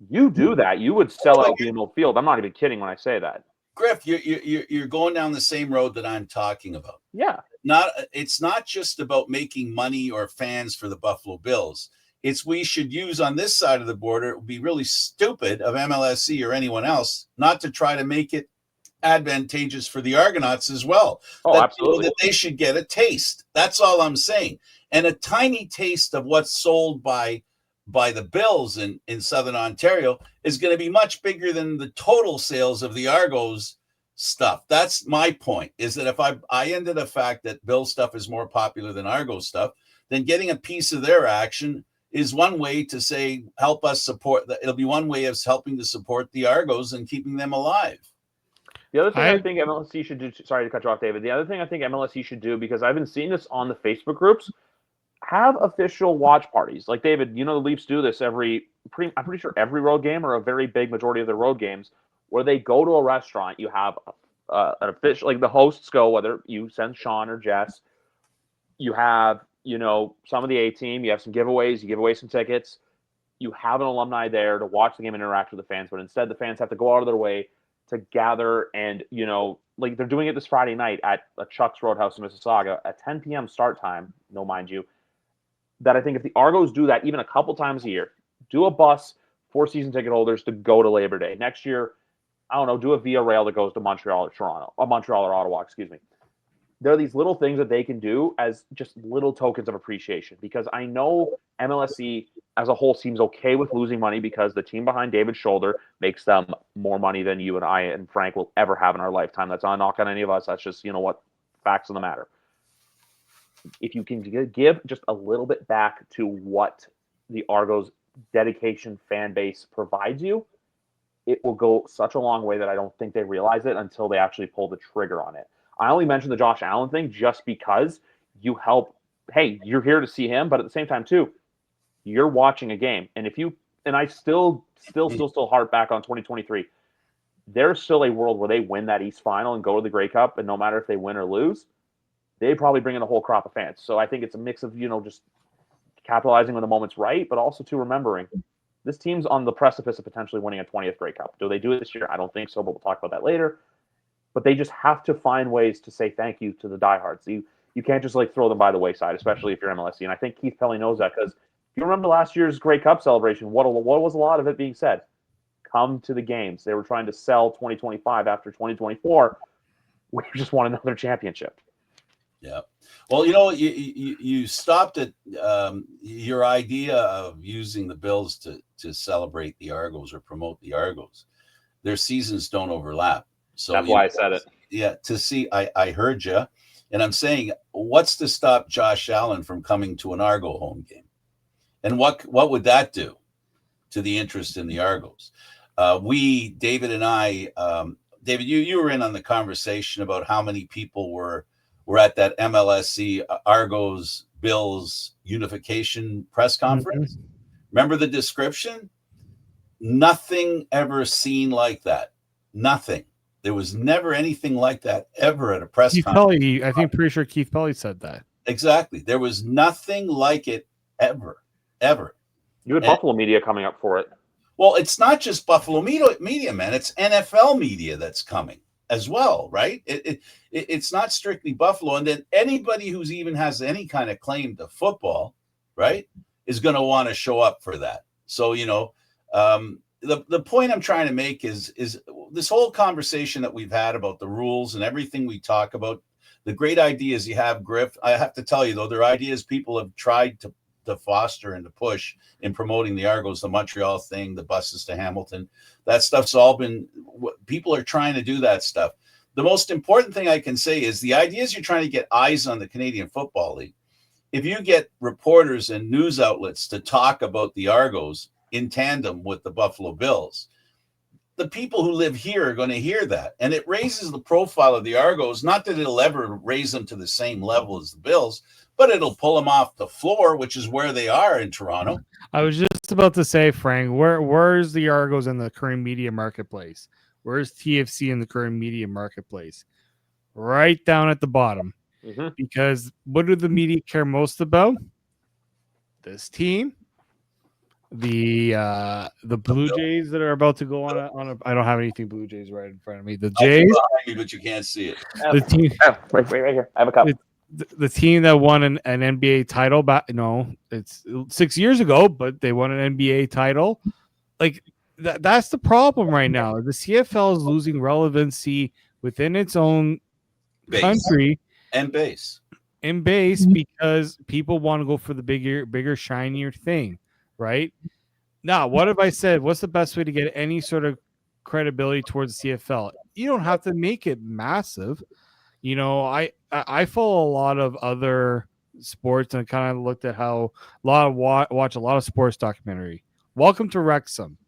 You do that, you would sell out BMO Field. I'm not even kidding when I say that. Griff, you're going down the same road that I'm talking about. Yeah. It's not just about making money or fans for the Buffalo Bills. It's we should use on this side of the border. It would be really stupid of MLSE or anyone else not to try to make it advantageous for the Argonauts as well. Oh, absolutely. That they should get a taste. That's all I'm saying. And a tiny taste of what's sold by the Bills in Southern Ontario is going to be much bigger than the total sales of the Argos stuff. That's my point, is that if I ended the fact that Bill stuff is more popular than Argos stuff, then getting a piece of their action is one way to say, help us support that. It'll be one way of helping to support the Argos and keeping them alive. The other thing I think MLSE should do, sorry to cut you off, David. The other thing I think MLSE should do, because I've been seeing this on the Facebook groups, have official watch parties. Like, David, the Leafs do this I'm pretty sure every road game, or a very big majority of their road games, where they go to a restaurant. You have an official, like the hosts go, whether you send Sean or Jess. You have, some of the A team. You have some giveaways. You give away some tickets. You have an alumni there to watch the game and interact with the fans. But instead, the fans have to go out of their way to gather and, like they're doing it this Friday night at Chuck's Roadhouse in Mississauga at 10 p.m. start time, mind you. That I think if the Argos do that even a couple times a year, do a bus for season ticket holders to go to Labor Day. Next year, I don't know, do a Via Rail that goes to Montreal or Ottawa, excuse me. There are these little things that they can do as just little tokens of appreciation, because I know MLSE as a whole seems okay with losing money because the team behind David's shoulder makes them more money than you and I and Frank will ever have in our lifetime. That's not a knock on any of us. That's just, what, facts of the matter. If you can give just a little bit back to what the Argos dedication fan base provides you, it will go such a long way that I don't think they realize it until they actually pull the trigger on it. I only mentioned the Josh Allen thing just because you help. Hey, you're here to see him, but at the same time too, you're watching a game. And I still harp back on 2023. there's still a world where they win that East Final and go to the Grey Cup, and no matter if they win or lose, they probably bring in a whole crop of fans. So I think it's a mix of, just capitalizing when the moment's right, but also to remembering this team's on the precipice of potentially winning a 20th Grey Cup. Do they do it this year? I don't think so, but we'll talk about that later. But they just have to find ways to say thank you to the diehards. You can't just throw them by the wayside, especially if you're MLSE. And I think Keith Pelly knows that, because if you remember last year's Grey Cup celebration, what was a lot of it being said? Come to the games. They were trying to sell 2025 after 2024. We just want another championship. Yeah. Well, you stopped at your idea of using the Bills to celebrate the Argos or promote the Argos. Their seasons don't overlap. So that's why I said it. Yeah. To see, I heard you, and I'm saying, what's to stop Josh Allen from coming to an Argo home game? And what would that do to the interest in the Argos? David and I, David, you were in on the conversation about how many people were at that MLSC Argos Bills unification press conference. Mm-hmm. Remember the description? Nothing ever seen like that. Nothing. There was never anything like that ever at a press conference. I think pretty sure Keith Pelly said that. Exactly. There was nothing like it ever. You had Buffalo media coming up for it. Well, it's not just Buffalo media, man. It's NFL media that's coming as well, right? It's not strictly Buffalo. And then anybody who's even has any kind of claim to football, right, is going to want to show up for that. So, the point I'm trying to make is this whole conversation that we've had about the rules and everything we talk about, the great ideas you have, Griff. I have to tell you, though, they're ideas people have tried to foster and to push in promoting the Argos, the Montreal thing, the buses to Hamilton. That stuff's all been, people are trying to do that stuff. The most important thing I can say is the ideas you're trying to get eyes on the Canadian Football League. If you get reporters and news outlets to talk about the Argos in tandem with the Buffalo Bills, the people who live here are going to hear that. And it raises the profile of the Argos. Not that it'll ever raise them to the same level as the Bills, but it'll pull them off the floor, which is where they are in Toronto. I was just about to say, Frank, where's the Argos in the current media marketplace? Where's TFC in the current media marketplace? Right down at the bottom. Mm-hmm. Because what do the media care most about? This team, the Blue Jays that are about to go on a. I don't have anything Blue Jays right in front of me. The Jays, but you can't see it. The team, right here. I have a cup. The team that won an NBA title back, it's 6 years ago, but they won an NBA title. That's the problem right now. The CFL is losing relevancy within its own country and base because people want to go for the bigger, shinier thing, right? Now, what have I said? What's the best way to get any sort of credibility towards the CFL? You don't have to make it massive. I follow a lot of other sports and kind of looked at how watch a lot of sports documentary. Welcome to Wrexham.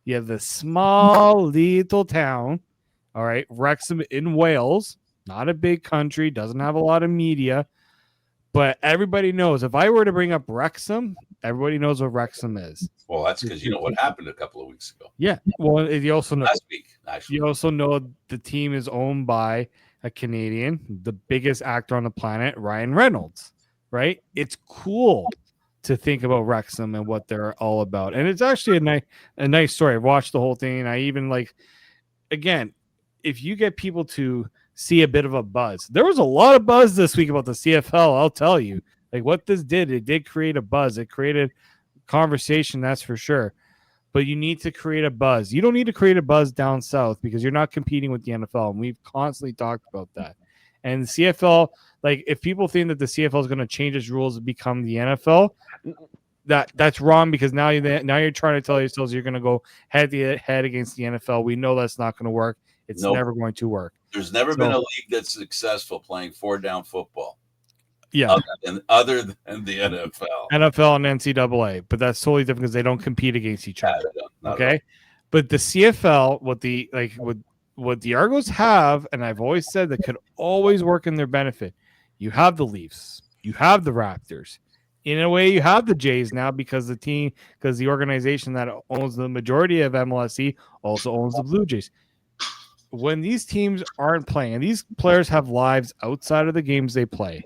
You have this small little town, all right, Wrexham in Wales, not a big country, doesn't have a lot of media, but everybody knows. If I were to bring up Wrexham, everybody knows what Wrexham is. Well, that's because you know what happened a couple of weeks ago. Yeah. Well, you also know last week, actually. You also know the team is owned by a Canadian, the biggest actor on the planet, Ryan Reynolds, right? It's cool to think about Wrexham and what they're all about. And it's actually a nice story. I've watched the whole thing, and I even again, if you get people to see a bit of a buzz, there was a lot of buzz this week about the CFL, I'll tell you. What this did, it did create a buzz. It created conversation, that's for sure. But you need to create a buzz. You don't need to create a buzz down south because you're not competing with the NFL. And we've constantly talked about that. And the CFL, if people think that the CFL is going to change its rules to become the NFL, that's wrong, because now you're trying to tell yourselves you're going to go head to head against the NFL. We know that's not going to work. It's never going to work. There's never been a league that's successful playing 4-down football. Yeah. Other than the NFL. NFL and NCAA, but that's totally different because they don't compete against each other. Okay. But the CFL, what the Argos have, and I've always said that could always work in their benefit. You have the Leafs, you have the Raptors. In a way, you have the Jays now because the organization that owns the majority of MLSE also owns the Blue Jays. when these teams aren't playing, and these players have lives outside of the games they play.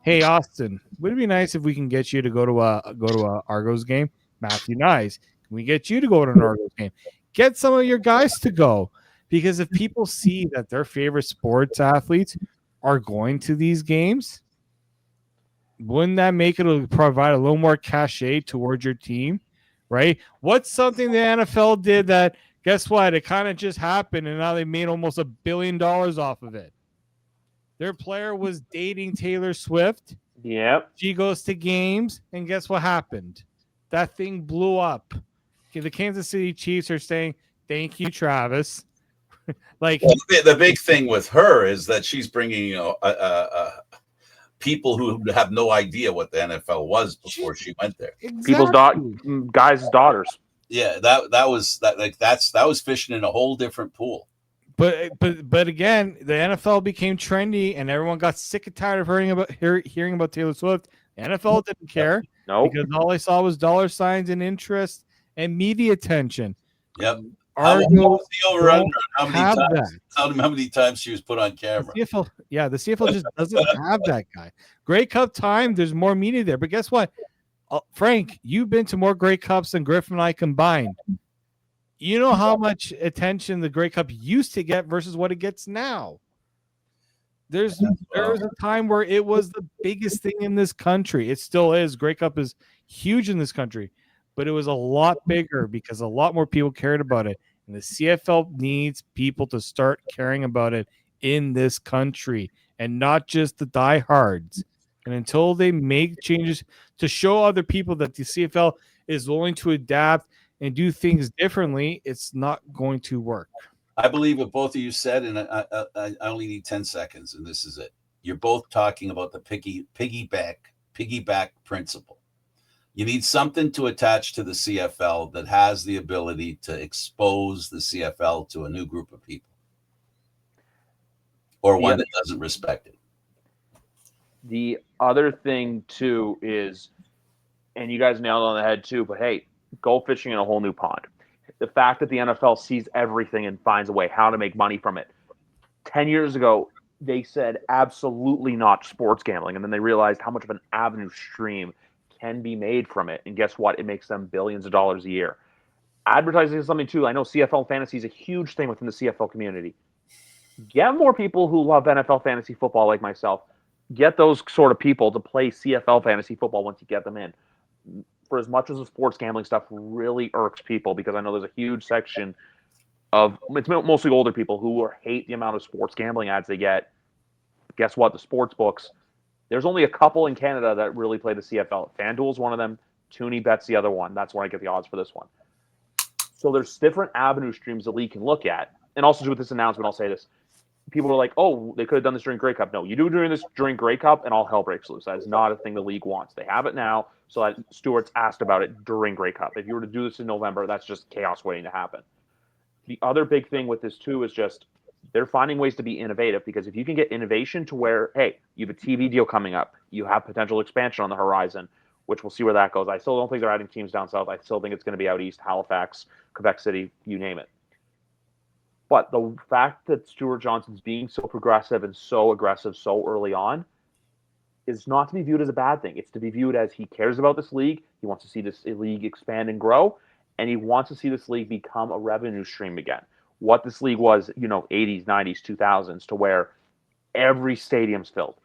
Hey, Austin, would it be nice if we can get you to go to a Argos game? Matthew, nice. Can we get you to go to an Argos game? Get some of your guys to go, because if people see that their favorite sports athletes are going to these games, wouldn't that make it provide a little more cachet towards your team, right? What's something the NFL did that, guess what? It kind of just happened, and now they made almost $1 billion off of it. Their player was dating Taylor Swift. Yep. She goes to games, and guess what happened? That thing blew up. Okay, the Kansas City Chiefs are saying, thank you, Travis. Like, well, the big thing with her is that she's bringing, people who have no idea what the NFL was before she went there. exactly. Guys' daughters. Yeah, that was fishing in a whole different pool. But again, the NFL became trendy, and everyone got sick and tired of hearing about Taylor Swift. The NFL didn't care, Nope. because all they saw was dollar signs and interest and media attention. Yep. Argos the over-under on how many times she was put on camera. The CFL just doesn't have that guy. Grey Cup time, there's more media there. But guess what? Frank, you've been to more Grey Cups than Griff and I combined. You know how much attention the Grey Cup used to get versus what it gets now. There was a time where it was the biggest thing in this country. It still is. Grey Cup is huge in this country, but it was a lot bigger because a lot more people cared about it. And the CFL needs people to start caring about it in this country, and not just the diehards. And until they make changes to show other people that the CFL is willing to adapt and do things differently, it's not going to work. I believe what both of you said, and I only need 10 seconds, and this is it. You're both talking about the piggyback principle. You need something to attach to the CFL that has the ability to expose the CFL to a new group of people, or one that doesn't respect it. The other thing, too, is, and you guys nailed it on the head, too, but hey, go fishing in a whole new pond. The fact that the NFL sees everything and finds a way how to make money from it. 10 years ago, they said absolutely not sports gambling, and then they realized how much of an avenue stream can be made from it. And guess what? It makes them billions of dollars a year. Advertising is something, too. I know CFL fantasy is a huge thing within the CFL community. Get more people who love NFL fantasy football like myself. Get those sort of people to play CFL fantasy football once you get them in. For as much as the sports gambling stuff really irks people, because I know there's a huge section of, it's mostly older people who hate the amount of sports gambling ads they get. Guess what? The sports books, there's only a couple in Canada that really play the CFL. FanDuel's one of them. Toonie Bet's the other one. That's where I get the odds for this one. So there's different avenue streams the league can look at. And also with this announcement, I'll say this. People are like, oh, they could have done this during Grey Cup. No, you do during this during Grey Cup, and all hell breaks loose. That is not a thing the league wants. They have it now, so that Stewart's asked about it during Grey Cup. If you were to do this in November, that's just chaos waiting to happen. The other big thing with this, too, is just they're finding ways to be innovative, because if you can get innovation to where, hey, you have a TV deal coming up, you have potential expansion on the horizon, which we'll see where that goes. I still don't think they're adding teams down south. I still think it's going to be out east, Halifax, Quebec City, you name it. But the fact that Stuart Johnson's being so progressive and so aggressive so early on is not to be viewed as a bad thing. It's to be viewed as he cares about this league. He wants to see this league expand and grow, and he wants to see this league become a revenue stream again. What this league was, 80s, 90s, 2000s, to where every stadium's filled.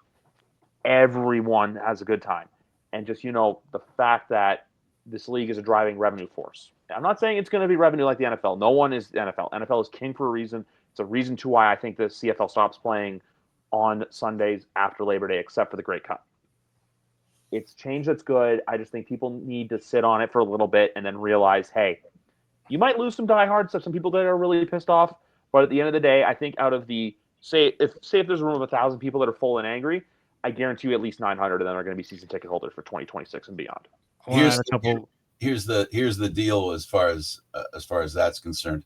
Everyone has a good time. And just, the fact that this league is a driving revenue force. I'm not saying it's going to be revenue like the NFL. No one is the NFL. NFL is king for a reason. It's a reason to why I think the CFL stops playing on Sundays after Labor Day, except for the Grey Cup. It's change that's good. I just think people need to sit on it for a little bit and then realize, hey, you might lose some diehards, some people that are really pissed off. But at the end of the day, I think out of the if there's a room of 1,000 people that are full and angry, I guarantee you at least 900 of them are going to be season ticket holders for 2026 and beyond. Here's the deal as far as that's concerned.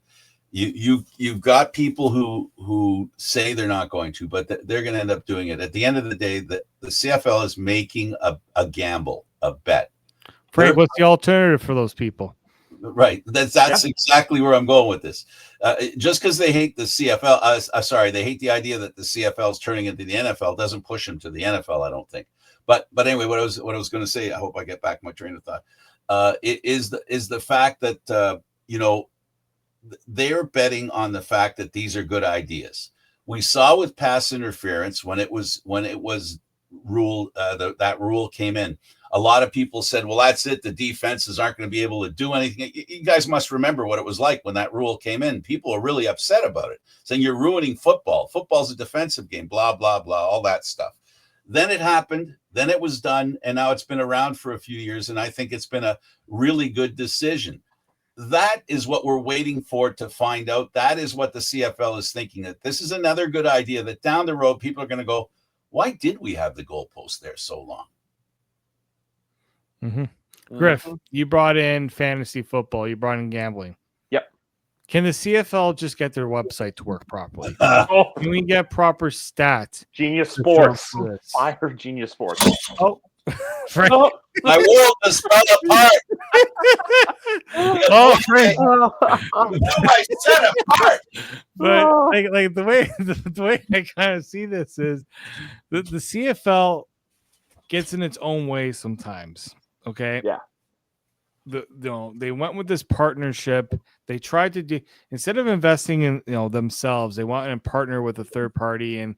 You've got people who say they're not going to, but they're going to end up doing it. At the end of the day, the CFL is making a gamble, a bet. Frank, what's the alternative for those people? Right. That's exactly where I'm going with this. Just because they hate the CFL, sorry, they hate the idea that the CFL is turning into the NFL doesn't push them to the NFL, I don't think. But anyway, what I was going to say, I hope I get back my train of thought. It is the fact that they're betting on the fact that these are good ideas. We saw with pass interference when it was ruled that rule came in. A lot of people said, well, that's it. The defenses aren't going to be able to do anything. You guys must remember what it was like when that rule came in. People are really upset about it, saying you're ruining football. Football's a defensive game, blah, blah, blah, all that stuff. Then it happened. Then it was done. And now it's been around for a few years. And I think it's been a really good decision. That is what we're waiting for to find out. That is what the CFL is thinking, that this is another good idea, that down the road, people are going to go, why did we have the goalpost there so long? Mm-hmm. Griff, you brought in fantasy football. You brought in gambling. Yep. Can the CFL just get their website to work properly? Can we get proper stats? Genius Sports. Fire Genius Sports. Oh, Frank. Oh, my world is fell apart. Oh, Frank. I set apart. But like the way I kind of see this is the CFL gets in its own way sometimes. Okay. Yeah. They went with this partnership. They tried to do, instead of investing in themselves, they want to partner with a third party, and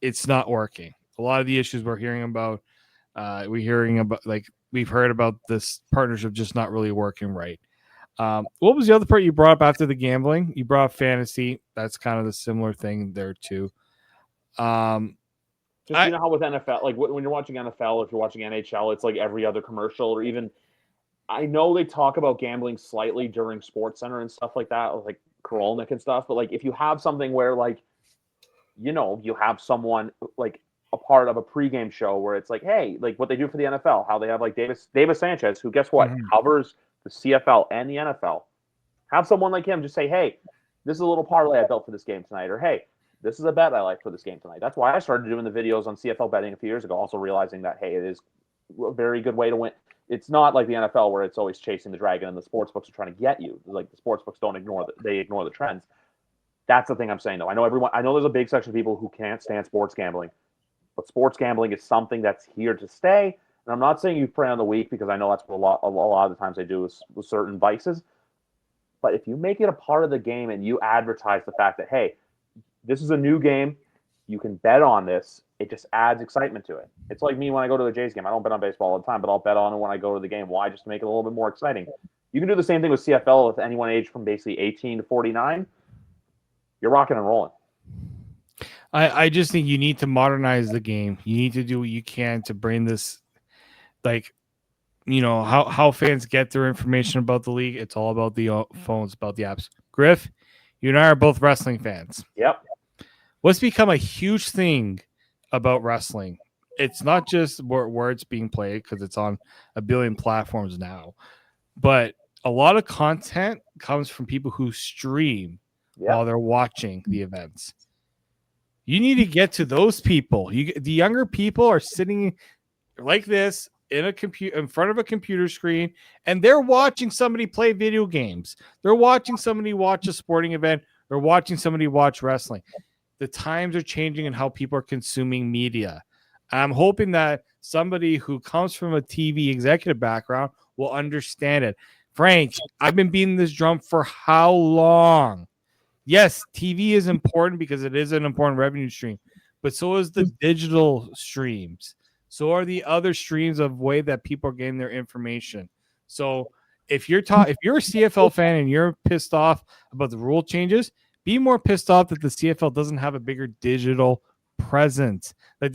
it's not working. A lot of the issues we're hearing about, we've heard about this partnership just not really working right. What was the other part you brought up after the gambling? You brought up fantasy. That's kind of the similar thing there too. Just you know how with NFL, like when you're watching NFL, if you're watching NHL, it's like every other commercial, or even I know they talk about gambling slightly during Sports Center and stuff like that, like Korolnik and stuff. But like if you have something where like, you have someone like a part of a pregame show where it's like, hey, like what they do for the NFL, how they have like Davis Sanchez, who guess what, covers the CFL and the NFL. Have someone like him just say, hey, this is a little parlay I built for this game tonight, or hey, this is a bet I like for this game tonight. That's why I started doing the videos on CFL betting a few years ago, also realizing that, hey, it is a very good way to win. It's not like the NFL where it's always chasing the dragon and the sports books are trying to get you. Like the sports books ignore the trends. That's the thing I'm saying, though. I know there's a big section of people who can't stand sports gambling, but sports gambling is something that's here to stay. And I'm not saying you prey on the weak, because I know that's what a lot of the times they do with certain vices. But if you make it a part of the game and you advertise the fact that, hey, this is a new game, you can bet on this, it just adds excitement to it. It's like me when I go to the Jays game. I don't bet on baseball all the time, but I'll bet on it when I go to the game. Why? Just to make it a little bit more exciting. You can do the same thing with CFL with anyone aged from basically 18 to 49. You're rocking and rolling. I just think you need to modernize the game. You need to do what you can to bring this, like, how fans get their information about the league. It's all about the phones, about the apps. Griff, you and I are both wrestling fans. Yep. What's become a huge thing about wrestling? It's not just where it's being played, because it's on a billion platforms now, but a lot of content comes from people who stream while they're watching the events. You need to get to those people. The younger people are sitting like this in front of a computer screen, and they're watching somebody play video games. They're watching somebody watch a sporting event. They're watching somebody watch wrestling. The times are changing in how people are consuming media. I'm hoping that somebody who comes from a TV executive background will understand it. Frank, I've been beating this drum for how long? Yes, TV is important because it is an important revenue stream, but so is the digital streams. So are the other streams of way that people are getting their information. So if you're a CFL fan and you're pissed off about the rule changes, be more pissed off that the CFL doesn't have a bigger digital presence. That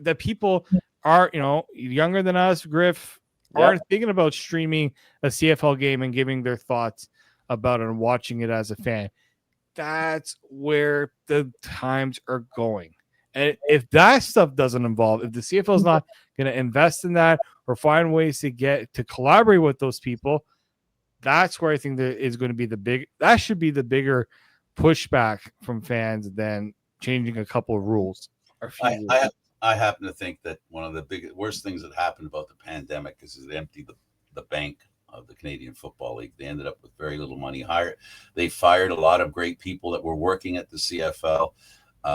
that people are, younger than us, Griff, aren't thinking about streaming a CFL game and giving their thoughts about it and watching it as a fan. That's where the times are going. And if that stuff doesn't involve, if the CFL is not going to invest in that or find ways to collaborate with those people, that's where I think there is going to be that should be the bigger pushback from fans than changing a couple of rules. I happen to think that one of the worst things that happened about the pandemic is it emptied the bank of the Canadian Football League. They ended up with very little money. They fired a lot of great people that were working at the CFL.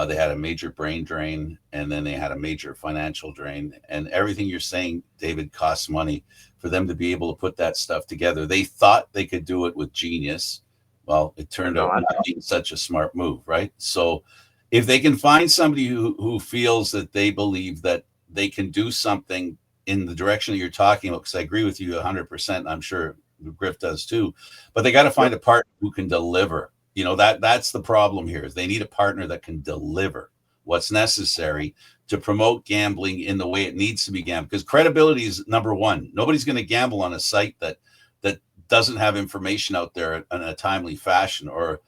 They had a major brain drain, and then they had a major financial drain. And everything you're saying, David, costs money for them to be able to put that stuff together. They thought they could do it with genius. Well, it turned out not being such a smart move, right? So if they can find somebody who feels that they believe that they can do something in the direction that you're talking about, because I agree with you 100%, I'm sure Griff does too, but they got to find a partner who can deliver. You know, that's the problem here, is they need a partner that can deliver what's necessary to promote gambling in the way it needs to be gambled, because credibility is number one. Nobody's going to gamble on a site that doesn't have information out there in a timely fashion, or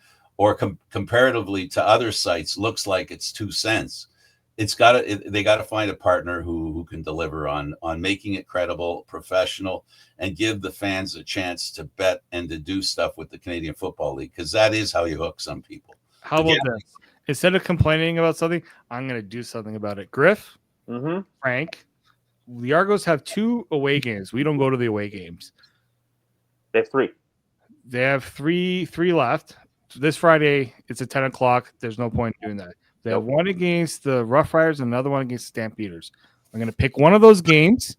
comparatively to other sites looks like it's 2 cents. They got to find a partner who can deliver on making it credible, professional, and give the fans a chance to bet and to do stuff with the Canadian Football League, because that is how you hook some people. How about this? Instead of complaining about something, I'm going to do something about it. Griff, Frank, the Argos have 2 away games. We don't go to the away games. They have 3. They have three left. This Friday, it's at 10 o'clock. There's no point in doing that. They have one against the Rough Riders and another one against the Stampeders. I'm going to pick one of those games.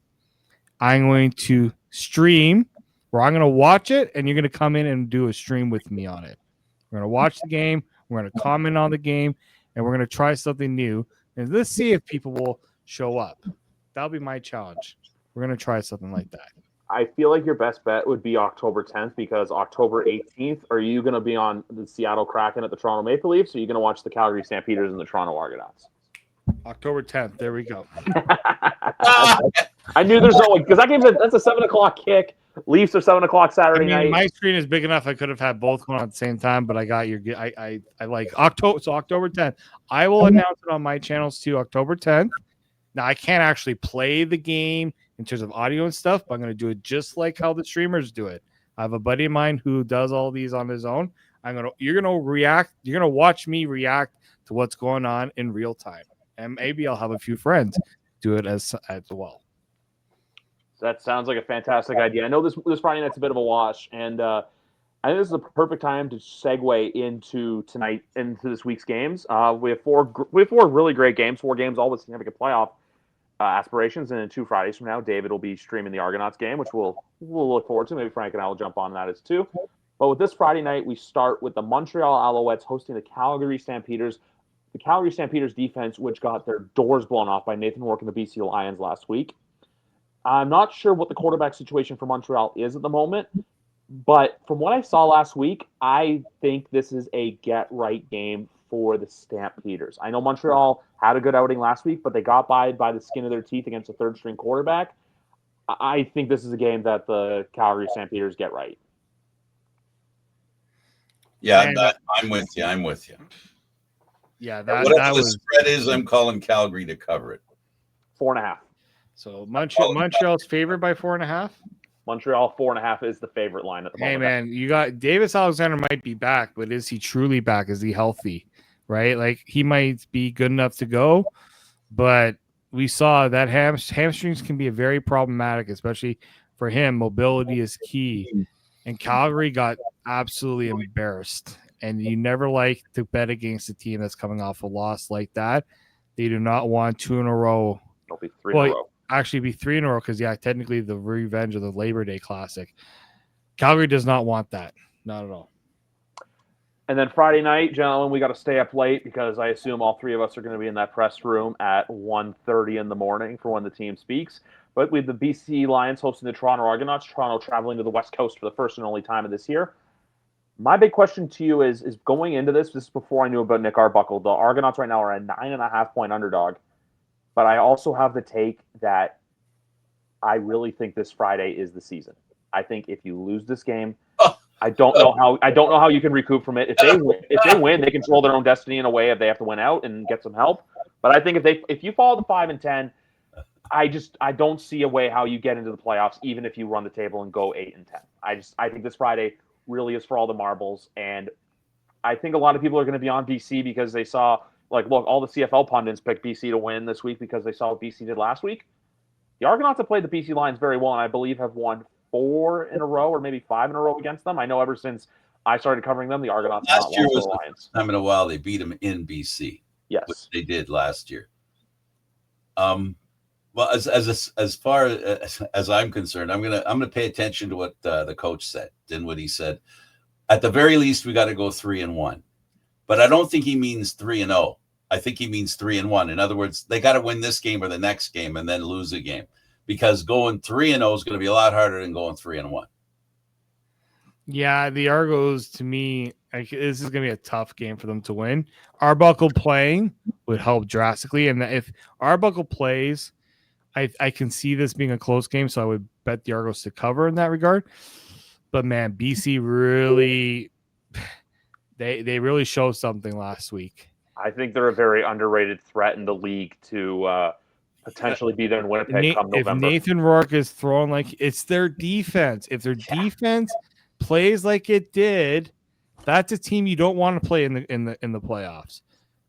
I'm going to stream, where I'm going to watch it, and you're going to come in and do a stream with me on it. We're going to watch the game. We're going to comment on the game, and we're going to try something new. And let's see if people will show up. That'll be my challenge. We're going to try something like that. I feel like your best bet would be October 10th, because October 18th, are you going to be on the Seattle Kraken at the Toronto Maple Leafs, or are you going to watch the Calgary Stampeders and the Toronto Argonauts? October 10th. There we go. I knew there's no way, because that's a 7 o'clock kick. Leafs are 7 o'clock Saturday night. My screen is big enough. I could have had both going at the same time, but I got your. I like October. So October 10th. I will announce it on my channels too. October 10th. Now I can't actually play the game in terms of audio and stuff, but I'm going to do it just like how the streamers do it. I have a buddy of mine who does all these on his own. You're going to react. You're going to watch me react to what's going on in real time. And maybe I'll have a few friends do it as well. That sounds like a fantastic idea. I know this Friday night's a bit of a wash, and I think this is the perfect time to segue into this week's games. We have four really great games, 4 games, all with significant playoff aspirations, and then 2 Fridays from now, David will be streaming the Argonauts game, which we'll look forward to. Maybe Frank and I will jump on that as too. But with this Friday night, we start with the Montreal Alouettes hosting the Calgary Stampeders. The Calgary Stampeders defense, which got their doors blown off by Nathan Rourke and the BC Lions last week. I'm not sure what the quarterback situation for Montreal is at the moment, but from what I saw last week, I think this is a get-right game for the Stampeders. I know Montreal had a good outing last week, but they got by the skin of their teeth against a third-string quarterback. I think this is a game that the Calgary Stampeders get right. Yeah, I'm with you. Yeah, whatever the spread is, I'm calling Calgary to cover it. 4.5. So Montreal's favored by 4.5. Montreal 4.5 is the favorite line at the moment. Hey man, you got Davis Alexander might be back, but is he truly back? Is he healthy? Right? Like he might be good enough to go, but we saw that hamstrings can be very problematic, especially for him. Mobility is key, and Calgary got absolutely embarrassed. And you never like to bet against a team that's coming off a loss like that. They do not want 2 in a row. It'll be 3 in a row. Actually be 3 in a row because, technically the revenge of the Labor Day Classic. Calgary does not want that. Not at all. And then Friday night, gentlemen, we got to stay up late because I assume all 3 of us are going to be in that press room at 1:30 in the morning for when the team speaks. But we have the BC Lions hosting the Toronto Argonauts, Toronto traveling to the West Coast for the first and only time of this year. My big question to you is going into this is before I knew about Nick Arbuckle. The Argonauts right now are a 9.5-point underdog. But I also have the take that I really think this Friday is the season. I think if you lose this game, I don't know how you can recoup from it. If they win, they control their own destiny in a way if they have to win out and get some help. But I think if you fall to 5-10, I don't see a way how you get into the playoffs, even if you run the table and go 8-10. I think this Friday really is for all the marbles, and I think a lot of people are going to be on BC because they saw, look, all the CFL pundits picked BC to win this week because they saw what BC did last week. The Argonauts have played the BC Lions very well, and I believe have won 4 in a row or maybe 5 in a row against them. I know ever since I started covering them, the Argonauts have not Last year lost to was the the Lions. first time in a while they beat them in BC. Yes, which they did last year. Well, as far as I'm concerned, I'm gonna pay attention to what the coach said and what he said. At the very least, we got to go 3-1, but I don't think he means 3-0. I think he means 3-1. In other words, they got to win this game or the next game and then lose a game, because going 3-0 is going to be a lot harder than going 3-1. Yeah, the Argos, to me, this is going to be a tough game for them to win. Arbuckle playing would help drastically, and if Arbuckle plays, I can see this being a close game, so I would bet the Argos to cover in that regard. But man, BC really, they really showed something last week. I think they're a very underrated threat in the league to potentially be there in Winnipeg come If November. Nathan Rourke is throwing like it's their defense, if their defense plays like it did, that's a team you don't want to play in the playoffs.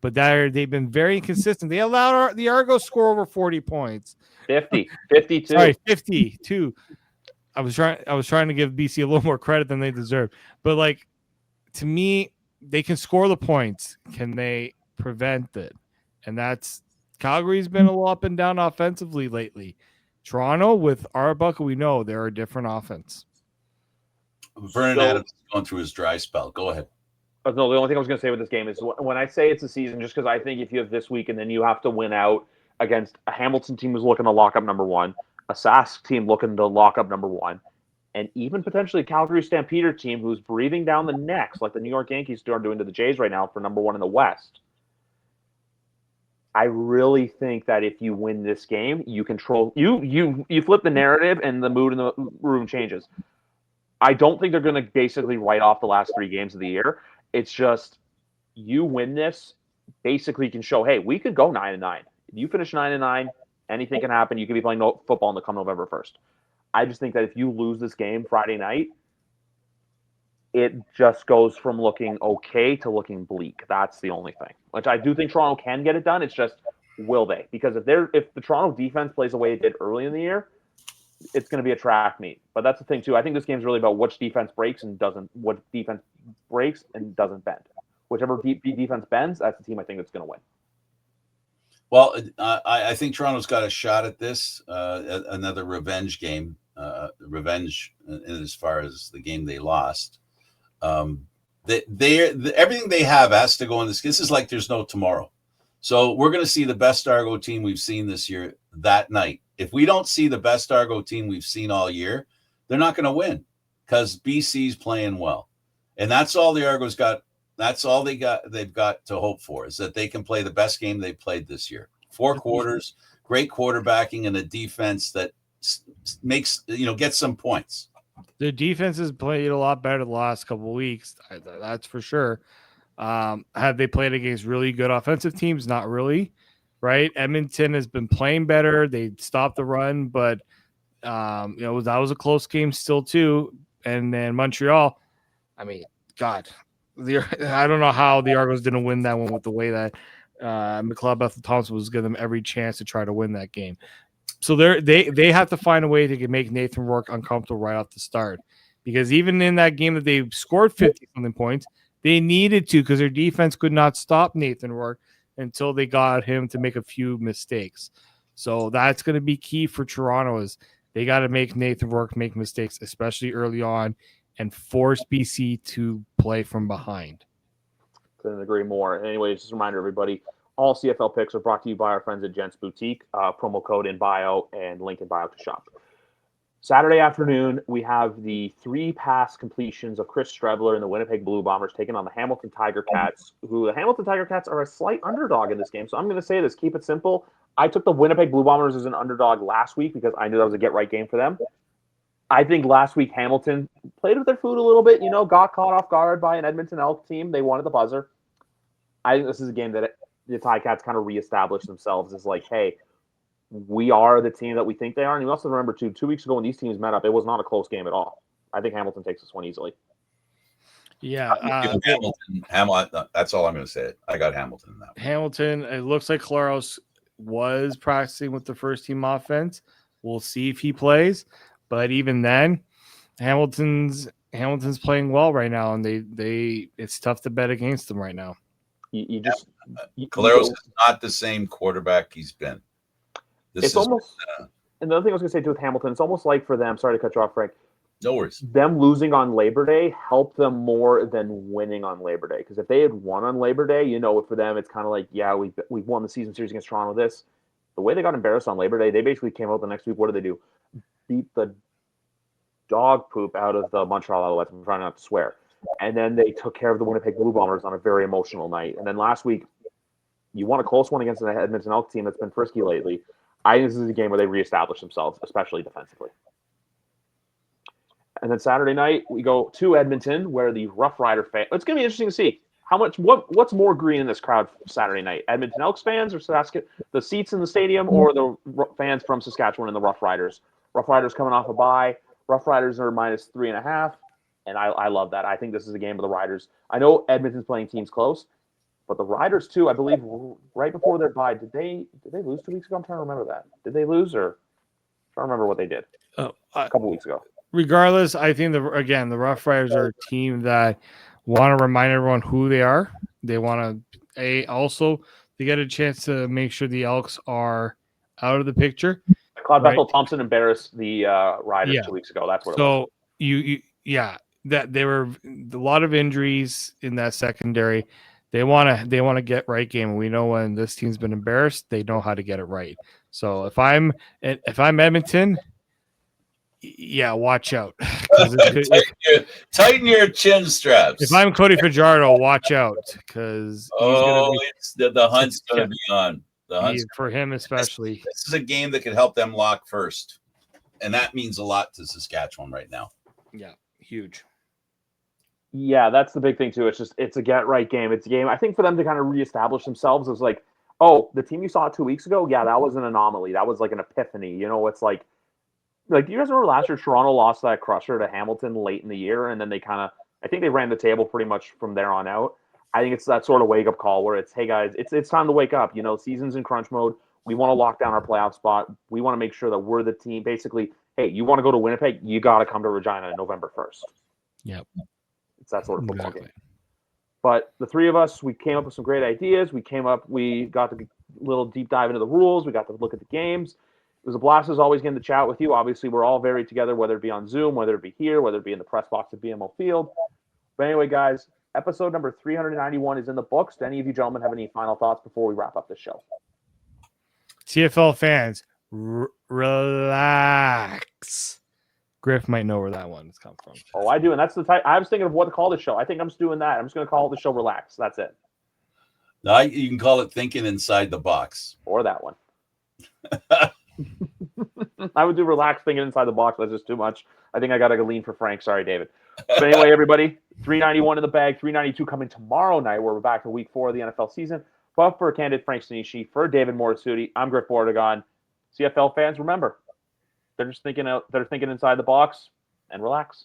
But they've been very consistent. They allowed the Argos score over 40 points. 52. Sorry, 52. I was trying to give BC a little more credit than they deserve. But like, to me, they can score the points. Can they prevent it? And that's Calgary's been a little up and down offensively lately. Toronto with Arbuckle, we know they're a different offense. Vernon Adams is going through his dry spell. Go ahead. No, the only thing I was going to say with this game is when I say it's a season, just because I think if you have this week and then you have to win out against a Hamilton team who's looking to lock up number 1, a Sask team looking to lock up number 1, and even potentially a Calgary Stampeder team who's breathing down the necks like the New York Yankees are doing to the Jays right now for number 1 in the West. I really think that if you win this game, you control you flip the narrative and the mood in the room changes. I don't think they're going to basically write off the last 3 games of the year. It's just you win this, basically can show, hey, we could go 9-9. If you finish 9-9, anything can happen. You could be playing football in the come November 1st. I just think that if you lose this game Friday night, it just goes from looking okay to looking bleak. That's the only thing. Which I do think Toronto can get it done. It's just, will they? Because if the Toronto defense plays the way it did early in the year, it's going to be a track meet. But that's the thing too. I think this game is really about which defense breaks and doesn't. What defense breaks and doesn't bend. Whichever defense bends, that's the team I think that's going to win. Well, I think Toronto's got a shot at this. Another revenge game. Revenge as far as the game they lost. Everything they have has to go in this. This is like there's no tomorrow. So we're going to see the best Argo team we've seen this year that night. If we don't see the best Argo team we've seen all year, they're not going to win because BC's playing well. And that's all the Argos got. That's all they've got to hope for, is that they can play the best game they played this year. 4 quarters, great quarterbacking, and a defense that makes, gets some points. The defense has played a lot better the last couple of weeks. That's for sure. Have they played against really good offensive teams? Not really, right? Edmonton has been playing better. They stopped the run, but that was a close game still too. And then Montreal, I mean, God, I don't know how the Argos didn't win that one with the way that McLeod Bethel Thompson was giving them every chance to try to win that game. So they have to find a way to make Nathan Rourke uncomfortable right off the start, because even in that game that they scored 50-something points, they needed to, because their defense could not stop Nathan Rourke until they got him to make a few mistakes. So that's going to be key for Toronto, is they got to make Nathan Rourke make mistakes, especially early on, and force BC to play from behind. Couldn't agree more. Anyways, just a reminder, everybody, all CFL picks are brought to you by our friends at Gents Boutique. Promo code in bio and link in bio to shop. Saturday afternoon, we have the 3 pass completions of Chris Streveler and the Winnipeg Blue Bombers taking on the Hamilton Tiger Cats, who the Hamilton Tiger Cats are a slight underdog in this game. So I'm going to say this, keep it simple. I took the Winnipeg Blue Bombers as an underdog last week because I knew that was a get-right game for them. I think last week Hamilton played with their food a little bit, got caught off guard by an Edmonton Elk team. They wanted the buzzer. I think this is a game that the Ticats kind of reestablished themselves as like, hey, we are the team that we think they are. And you also remember, 2 weeks ago when these teams met up, it was not a close game at all. I think Hamilton takes this one easily. Yeah. Hamilton. That's all I'm going to say. I got Hamilton in that one. Hamilton, it looks like Claros was practicing with the first team offense. We'll see if he plays. But even then, Hamilton's playing well right now, and they it's tough to bet against them right now. You just Caleros is not the same quarterback he's been. It's almost. And the other thing I was going to say too with Hamilton, it's almost like for them. Sorry to cut you off, Frank. No worries. Them losing on Labor Day helped them more than winning on Labor Day. Because if they had won on Labor Day, for them it's kind of like, yeah, we won the season series against Toronto. The way they got embarrassed on Labor Day, they basically came out the next week. What did they do? Beat the dog poop out of the Montreal Alouettes. I'm trying not to swear. And then they took care of the Winnipeg Blue Bombers on a very emotional night. And then last week, you won a close one against an Edmonton Elks team that's been frisky lately. I think this is a game where they reestablish themselves, especially defensively. And then Saturday night, we go to Edmonton, where the Rough Rider fan. It's going to be interesting to see what's more green in this crowd Saturday night: Edmonton Elks fans, or the seats in the stadium, or the fans from Saskatchewan and the Rough Riders. Rough Riders coming off a bye. Rough Riders are -3.5, and I love that. I think this is a game of the Riders. I know Edmonton's playing teams close, but the Riders too. I believe right before their bye, did they lose 2 weeks ago? I'm trying to remember that. Did they lose, or I'm trying to remember what they did a couple weeks ago? Regardless, I think the Rough Riders are a team that want to remind everyone who they are. They want to also they get a chance to make sure the Elks are out of the picture. Claude Bethel Thompson embarrassed the Riders 2 weeks ago. That's what it was. So that there were a lot of injuries in that secondary. They want to get right game, and we know when this team's been embarrassed, they know how to get it right. So if I'm Edmonton, watch out. Tighten your chin straps. If I'm Cody Fajardo, watch out, because the hunt's going to be on. The hunt's for him especially. This is a game that could help them lock first, and that means a lot to Saskatchewan right now. Yeah, huge. Yeah, that's the big thing too. It's a get right game. It's a game I think for them to kind of reestablish themselves. It's like, oh, the team you saw 2 weeks ago, yeah, that was an anomaly. That was like an epiphany. It's like do you guys remember last year Toronto lost that crusher to Hamilton late in the year, and then I think they ran the table pretty much from there on out. I think it's that sort of wake up call where it's, hey guys, it's time to wake up. Season's in crunch mode. We want to lock down our playoff spot. We want to make sure that we're the team. Basically, hey, you want to go to Winnipeg, you got to come to Regina on November 1st. Yep. It's that sort of football game. But the three of us, we came up with some great ideas. We got a little deep dive into the rules. We got to look at the games. It was a blast as always getting to chat with you. Obviously, we're all very together, whether it be on Zoom, whether it be here, whether it be in the press box at BMO Field. But anyway, guys, episode number 391 is in the books. Do any of you gentlemen have any final thoughts before we wrap up the show? CFL fans, relax. Griff might know where that one's come from. Oh, I do, and that's the type. I was thinking of what to call the show. I think I'm just doing that. I'm just going to call the show Relax. That's it. No, you can call it Thinking Inside the Box. Or that one. I would do Relax, Thinking Inside the Box. That's just too much. I think I got to lean for Frank. Sorry, David. But anyway, everybody, 391 in the bag, 392 coming tomorrow night, where we're back to week 4 of the NFL season. But for candidate Frank Sinishi, for David Morisuti, I'm Griff Bordegon. CFL fans, remember, they're thinking inside the box and relax.